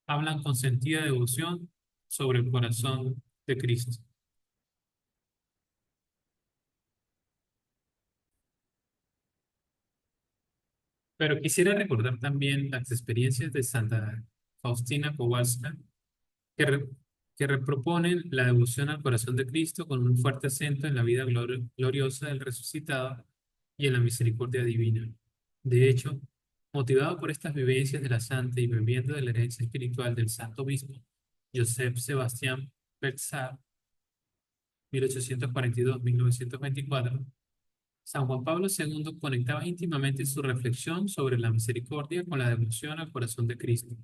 hablan con sentida devoción sobre el corazón de Cristo. Pero quisiera recordar también las experiencias de Santa Faustina Kowalska, que, re- que reproponen la devoción al corazón de Cristo con un fuerte acento en la vida gloriosa del resucitado y en la misericordia divina. De hecho, motivado por estas vivencias de la santa y bebiendo de la herencia espiritual del santo obispo Joseph Sebastián Pelzar, 1842-1924, San Juan Pablo II conectaba íntimamente su reflexión sobre la misericordia con la devoción al corazón de Cristo.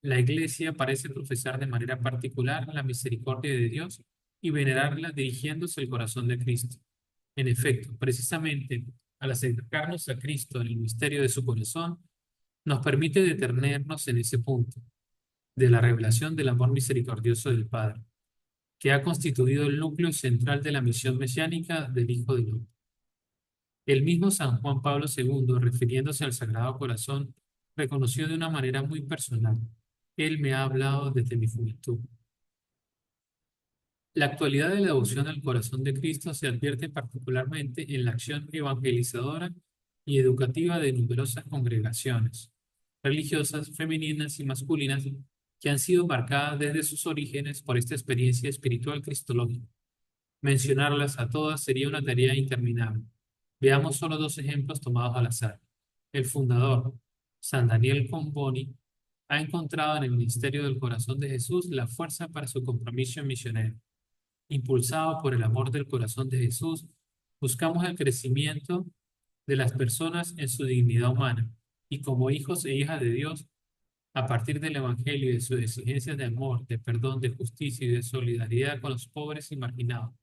La Iglesia parece profesar de manera particular la misericordia de Dios y venerarla dirigiéndose al corazón de Cristo. En efecto, precisamente al acercarnos a Cristo en el misterio de su corazón, nos permite detenernos en ese punto de la revelación del amor misericordioso del Padre, que ha constituido el núcleo central de la misión mesiánica del Hijo del Hombre. El mismo San Juan Pablo II, refiriéndose al Sagrado Corazón, reconoció de una manera muy personal: Él me ha hablado desde mi juventud. La actualidad de la devoción al corazón de Cristo se advierte particularmente en la acción evangelizadora y educativa de numerosas congregaciones religiosas, femeninas y masculinas, que han sido marcadas desde sus orígenes por esta experiencia espiritual cristológica. Mencionarlas a todas sería una tarea interminable. Veamos solo dos ejemplos tomados al azar. El fundador, San Daniel Comboni, ha encontrado en el misterio del corazón de Jesús la fuerza para su compromiso misionero. Impulsado por el amor del corazón de Jesús, buscamos el crecimiento de las personas en su dignidad humana y como hijos e hijas de Dios, a partir del Evangelio y de sus exigencias de amor, de perdón, de justicia y de solidaridad con los pobres y marginados.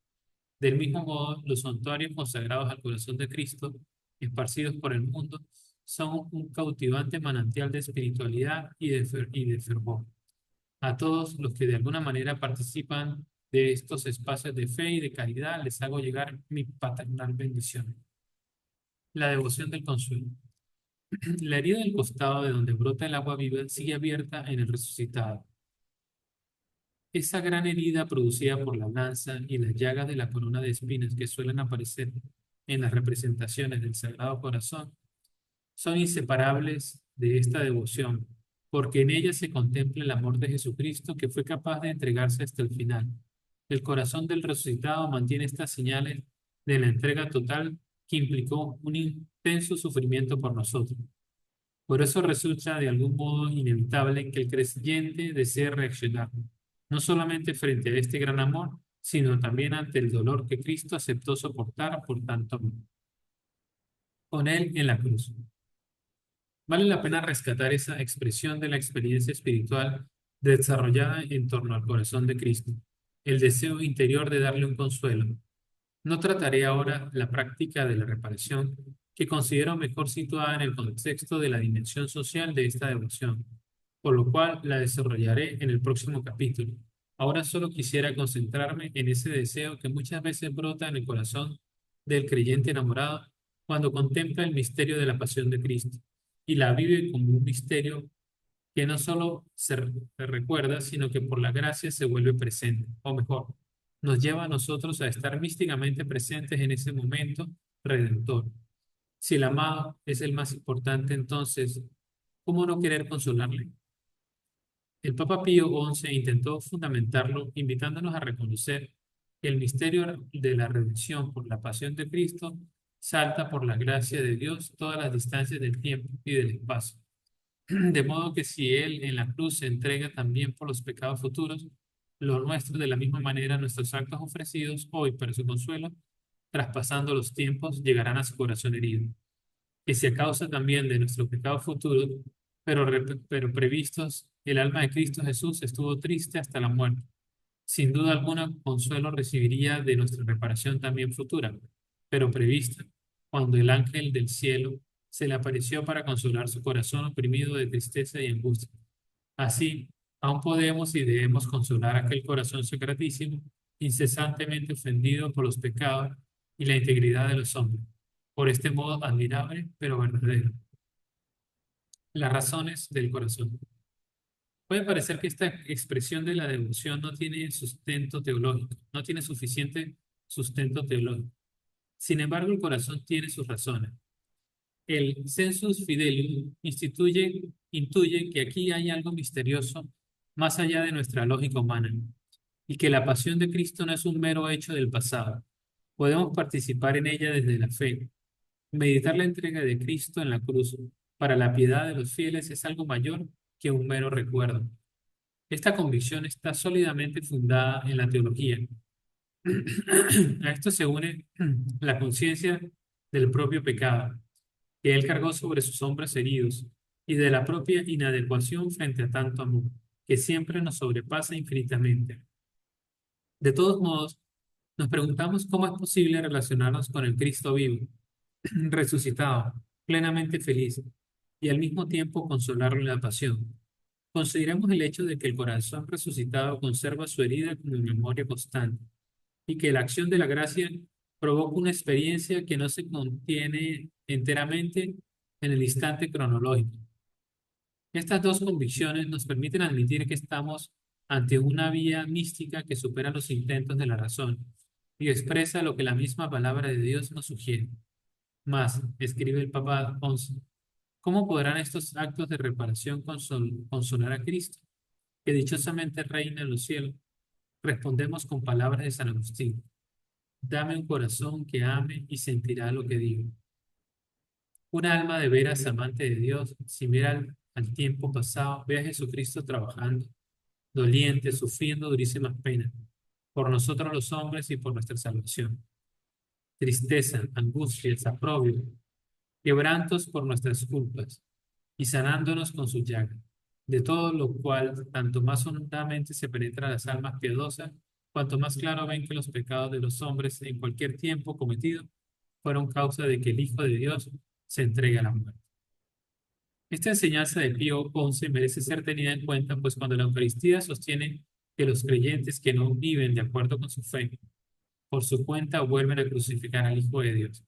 Del mismo modo, los santuarios consagrados al corazón de Cristo, esparcidos por el mundo, son un cautivante manantial de espiritualidad y de fervor. A todos los que de alguna manera participan de estos espacios de fe y de caridad, les hago llegar mi paternal bendición. La devoción del consuelo. La herida del costado de donde brota el agua viva sigue abierta en el resucitado. Esa gran herida producida por la lanza y las llagas de la corona de espinas que suelen aparecer en las representaciones del Sagrado Corazón son inseparables de esta devoción, porque en ella se contempla el amor de Jesucristo que fue capaz de entregarse hasta el final. El corazón del resucitado mantiene estas señales de la entrega total que implicó un intenso sufrimiento por nosotros. Por eso resulta de algún modo inevitable que el creyente desee reaccionar, no solamente frente a este gran amor, sino también ante el dolor que Cristo aceptó soportar por tanto amor. Con Él en la cruz. Vale la pena rescatar esa expresión de la experiencia espiritual desarrollada en torno al corazón de Cristo, el deseo interior de darle un consuelo. No trataré ahora la práctica de la reparación, que considero mejor situada en el contexto de la dimensión social de esta devoción, por lo cual la desarrollaré en el próximo capítulo. Ahora solo quisiera concentrarme en ese deseo que muchas veces brota en el corazón del creyente enamorado cuando contempla el misterio de la pasión de Cristo y la vive como un misterio que no solo se recuerda, sino que por la gracia se vuelve presente, o mejor, nos lleva a nosotros a estar místicamente presentes en ese momento redentor. Si el amado es el más importante, entonces, ¿cómo no querer consolarle? El Papa Pío XI intentó fundamentarlo invitándonos a reconocer que el misterio de la redención por la pasión de Cristo salta por la gracia de Dios todas las distancias del tiempo y del espacio. De modo que si Él en la cruz se entrega también por los pecados futuros, los nuestros de la misma manera, nuestros actos ofrecidos hoy para su consuelo, traspasando los tiempos, llegarán a su corazón herido. Que si a causa también de nuestros pecados futuros, pero previstos, el alma de Cristo Jesús estuvo triste hasta la muerte. Sin duda alguna, consuelo recibiría de nuestra reparación también futura, pero prevista, cuando el ángel del cielo se le apareció para consolar su corazón oprimido de tristeza y angustia. Así, aún podemos y debemos consolar aquel corazón sacratísimo, incesantemente ofendido por los pecados y la integridad de los hombres, por este modo admirable pero verdadero. Las razones del corazón. Puede parecer que esta expresión de la devoción no tiene sustento teológico, no tiene suficiente sustento teológico. Sin embargo, el corazón tiene sus razones. El sensus fidelium intuye que aquí hay algo misterioso más allá de nuestra lógica humana y que la pasión de Cristo no es un mero hecho del pasado. Podemos participar en ella desde la fe. Meditar la entrega de Cristo en la cruz para la piedad de los fieles es algo mayor que un mero recuerdo. Esta convicción está sólidamente fundada en la teología. A esto se une la conciencia del propio pecado que Él cargó sobre sus hombros heridos y de la propia inadecuación frente a tanto amor, que siempre nos sobrepasa infinitamente. De todos modos, nos preguntamos cómo es posible relacionarnos con el Cristo vivo, resucitado, plenamente feliz, y al mismo tiempo consolarlo en la pasión. Consideremos el hecho de que el corazón resucitado conserva su herida como memoria constante y que la acción de la gracia provoca una experiencia que no se contiene enteramente en el instante cronológico. Estas dos convicciones nos permiten admitir que estamos ante una vía mística que supera los intentos de la razón y expresa lo que la misma palabra de Dios nos sugiere. Más, escribe el Papa XI, ¿cómo podrán estos actos de reparación consolar a Cristo, que dichosamente reina en los cielos? Respondemos con palabras de San Agustín. Dame un corazón que ame y sentirá lo que digo. Una alma de veras amante de Dios, si mira al tiempo pasado, ve a Jesucristo trabajando, doliente, sufriendo durísimas penas, por nosotros los hombres y por nuestra salvación. Tristeza, angustia, desaprobio, quebrantos por nuestras culpas, y sanándonos con su llaga. De todo lo cual, tanto más hondamente se penetra las almas piadosas, cuanto más claro ven que los pecados de los hombres en cualquier tiempo cometido fueron causa de que el Hijo de Dios se entregue a la muerte. Esta enseñanza de Pío XI merece ser tenida en cuenta, pues cuando la Eucaristía sostiene que los creyentes que no viven de acuerdo con su fe, por su cuenta vuelven a crucificar al Hijo de Dios,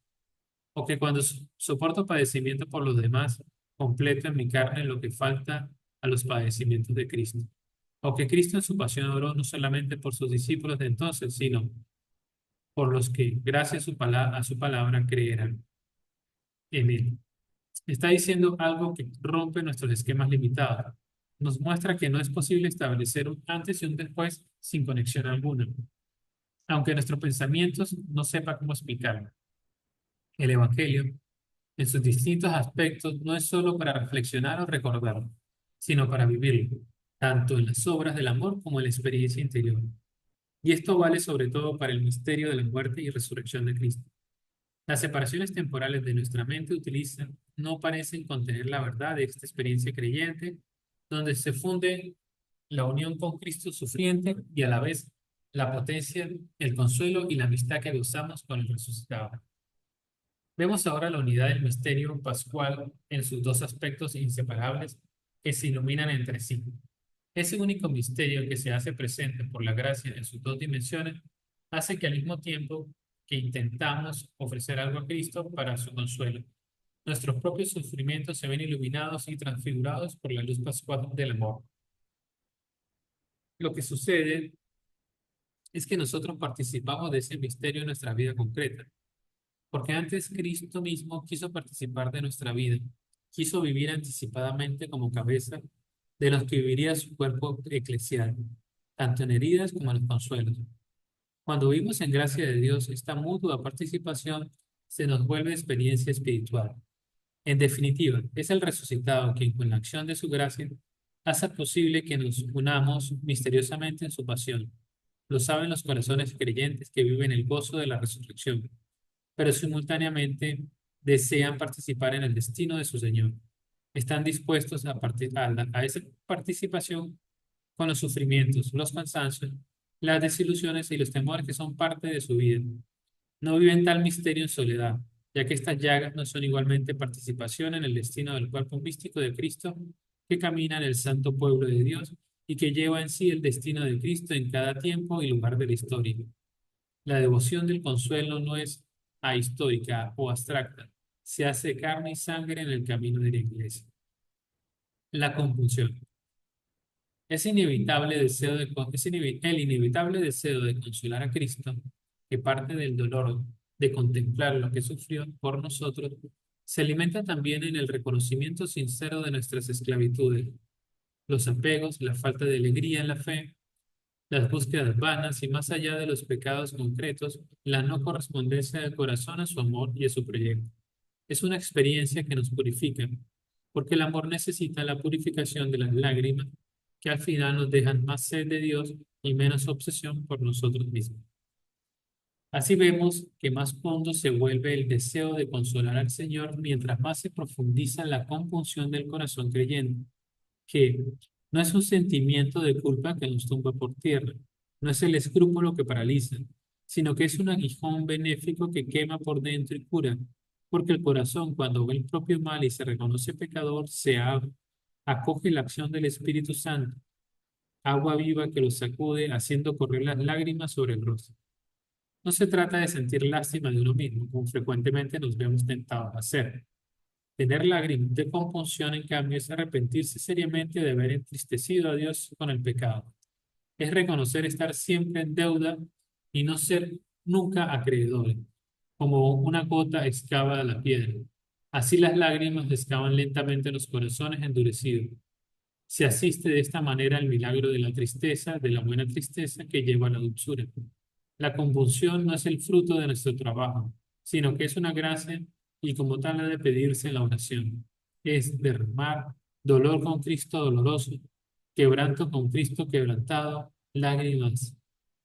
o que cuando soporto padecimiento por los demás, completo en mi carne lo que falta a los padecimientos de Cristo, o que Cristo en su pasión oró no solamente por sus discípulos de entonces, sino por los que, gracias a su palabra, creerán en él. Está diciendo algo que rompe nuestros esquemas limitados. Nos muestra que no es posible establecer un antes y un después sin conexión alguna, aunque nuestros pensamientos no sepa cómo explicarlo. El Evangelio, en sus distintos aspectos, no es solo para reflexionar o recordarlo, sino para vivirlo, tanto en las obras del amor como en la experiencia interior. Y esto vale sobre todo para el misterio de la muerte y resurrección de Cristo. Las separaciones temporales de nuestra mente utilizan no parecen contener la verdad de esta experiencia creyente, donde se funde la unión con Cristo sufriente y a la vez la potencia, el consuelo y la amistad que gozamos con el resucitado. Vemos ahora la unidad del misterio pascual en sus dos aspectos inseparables que se iluminan entre sí. Ese único misterio que se hace presente por la gracia en sus dos dimensiones hace que al mismo tiempo que intentamos ofrecer algo a Cristo para su consuelo, Nuestros propios sufrimientos se ven iluminados y transfigurados por la luz pascual del amor. Lo que sucede es que nosotros participamos de ese misterio en nuestra vida concreta, porque antes Cristo mismo quiso participar de nuestra vida, quiso vivir anticipadamente como cabeza de los que viviría su cuerpo eclesial, tanto en heridas como en los consuelos. Cuando vivimos en gracia de Dios, esta mutua participación se nos vuelve experiencia espiritual. En definitiva, es el resucitado quien con la acción de su gracia hace posible que nos unamos misteriosamente en su pasión. Lo saben los corazones creyentes que viven el gozo de la resurrección, pero simultáneamente desean participar en el destino de su Señor. Están dispuestos a esa participación con los sufrimientos, los cansancios, las desilusiones y los temores que son parte de su vida. No viven tal misterio en soledad, ya que estas llagas no son igualmente participación en el destino del cuerpo místico de Cristo que camina en el santo pueblo de Dios y que lleva en sí el destino de Cristo en cada tiempo y lugar de la historia. La devoción del consuelo no es ahistórica o abstracta, se hace carne y sangre en el camino de la iglesia. La compulsión. El inevitable deseo de consolar a Cristo, que parte del dolor de contemplar lo que sufrió por nosotros, se alimenta también en el reconocimiento sincero de nuestras esclavitudes, los apegos, la falta de alegría en la fe, las búsquedas vanas y más allá de los pecados concretos, la no correspondencia del corazón a su amor y a su proyecto. Es una experiencia que nos purifica, porque el amor necesita la purificación de las lágrimas que al final nos dejan más sed de Dios y menos obsesión por nosotros mismos. Así vemos que más hondo se vuelve el deseo de consolar al Señor mientras más se profundiza la compunción del corazón creyente, que no es un sentimiento de culpa que nos tumba por tierra, no es el escrúpulo que paraliza, sino que es un aguijón benéfico que quema por dentro y cura, porque el corazón cuando ve el propio mal y se reconoce pecador, se abre, acoge la acción del Espíritu Santo, agua viva que lo sacude haciendo correr las lágrimas sobre el rostro. No se trata de sentir lástima de uno mismo, como frecuentemente nos vemos tentados a hacer. Tener lágrimas de compunción, en cambio, es arrepentirse seriamente de haber entristecido a Dios con el pecado. Es reconocer estar siempre en deuda y no ser nunca acreedores, como una gota excava la piedra. Así las lágrimas excavan lentamente los corazones endurecidos. Se asiste de esta manera al milagro de la tristeza, de la buena tristeza que lleva a la dulzura. La convulsión no es el fruto de nuestro trabajo, sino que es una gracia y como tal ha de pedirse en la oración. Es derramar dolor con Cristo doloroso, quebranto con Cristo quebrantado, lágrimas,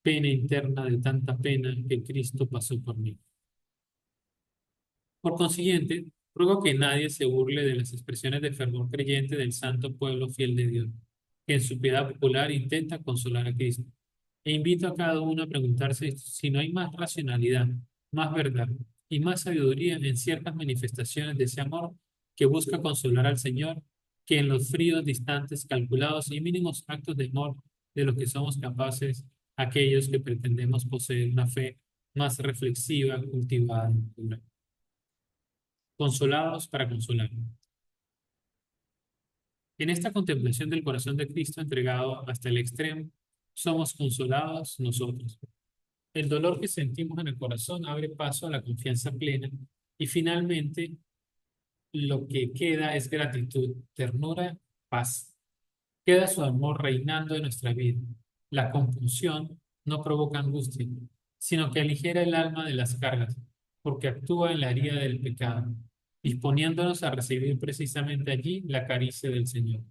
pena interna de tanta pena que Cristo pasó por mí. Por consiguiente, ruego que nadie se burle de las expresiones de fervor creyente del santo pueblo fiel de Dios, que en su piedad popular intenta consolar a Cristo. E invito a cada uno a preguntarse si no hay más racionalidad, más verdad y más sabiduría en ciertas manifestaciones de ese amor que busca consolar al Señor, que en los fríos, distantes, calculados y mínimos actos de amor de los que somos capaces aquellos que pretendemos poseer una fe más reflexiva, cultivada y pura. Consolados para consolar. En esta contemplación del corazón de Cristo entregado hasta el extremo, somos consolados nosotros. El dolor que sentimos en el corazón abre paso a la confianza plena y finalmente lo que queda es gratitud, ternura, paz. Queda su amor reinando en nuestra vida. La compulsión no provoca angustia, sino que aligera el alma de las cargas, porque actúa en la herida del pecado, disponiéndonos a recibir precisamente allí la caricia del Señor.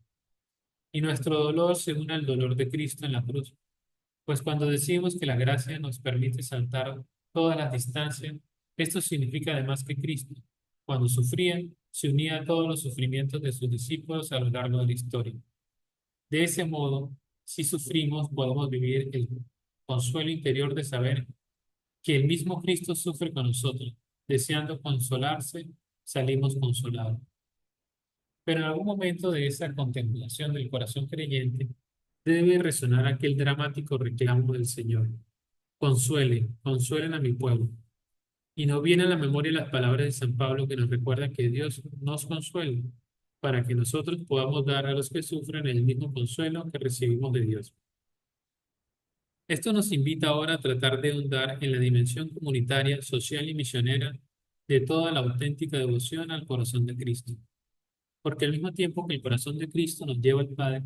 Y nuestro dolor se une al dolor de Cristo en la cruz, pues cuando decimos que la gracia nos permite saltar todas las distancias, esto significa además que Cristo, cuando sufría, se unía a todos los sufrimientos de sus discípulos a lo largo de la historia. De ese modo, si sufrimos, podemos vivir el consuelo interior de saber que el mismo Cristo sufre con nosotros. Deseando consolarse, salimos consolados. Pero en algún momento de esa contemplación del corazón creyente, debe resonar aquel dramático reclamo del Señor. Consuelen, consuelen a mi pueblo. Y nos viene a la memoria las palabras de San Pablo que nos recuerda que Dios nos consuela para que nosotros podamos dar a los que sufren el mismo consuelo que recibimos de Dios. Esto nos invita ahora a tratar de ahondar en la dimensión comunitaria, social y misionera de toda la auténtica devoción al corazón de Cristo. Porque al mismo tiempo que el corazón de Cristo nos lleva al Padre,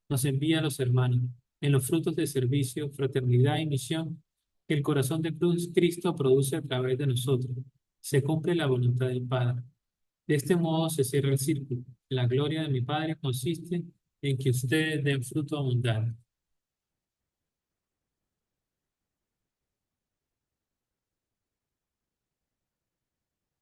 nos envía a los hermanos en los frutos de servicio, fraternidad y misión que el corazón de Cruz Cristo produce a través de nosotros. Se cumple la voluntad del Padre. De este modo se cierra el círculo. La gloria de mi Padre consiste en que ustedes den fruto abundante.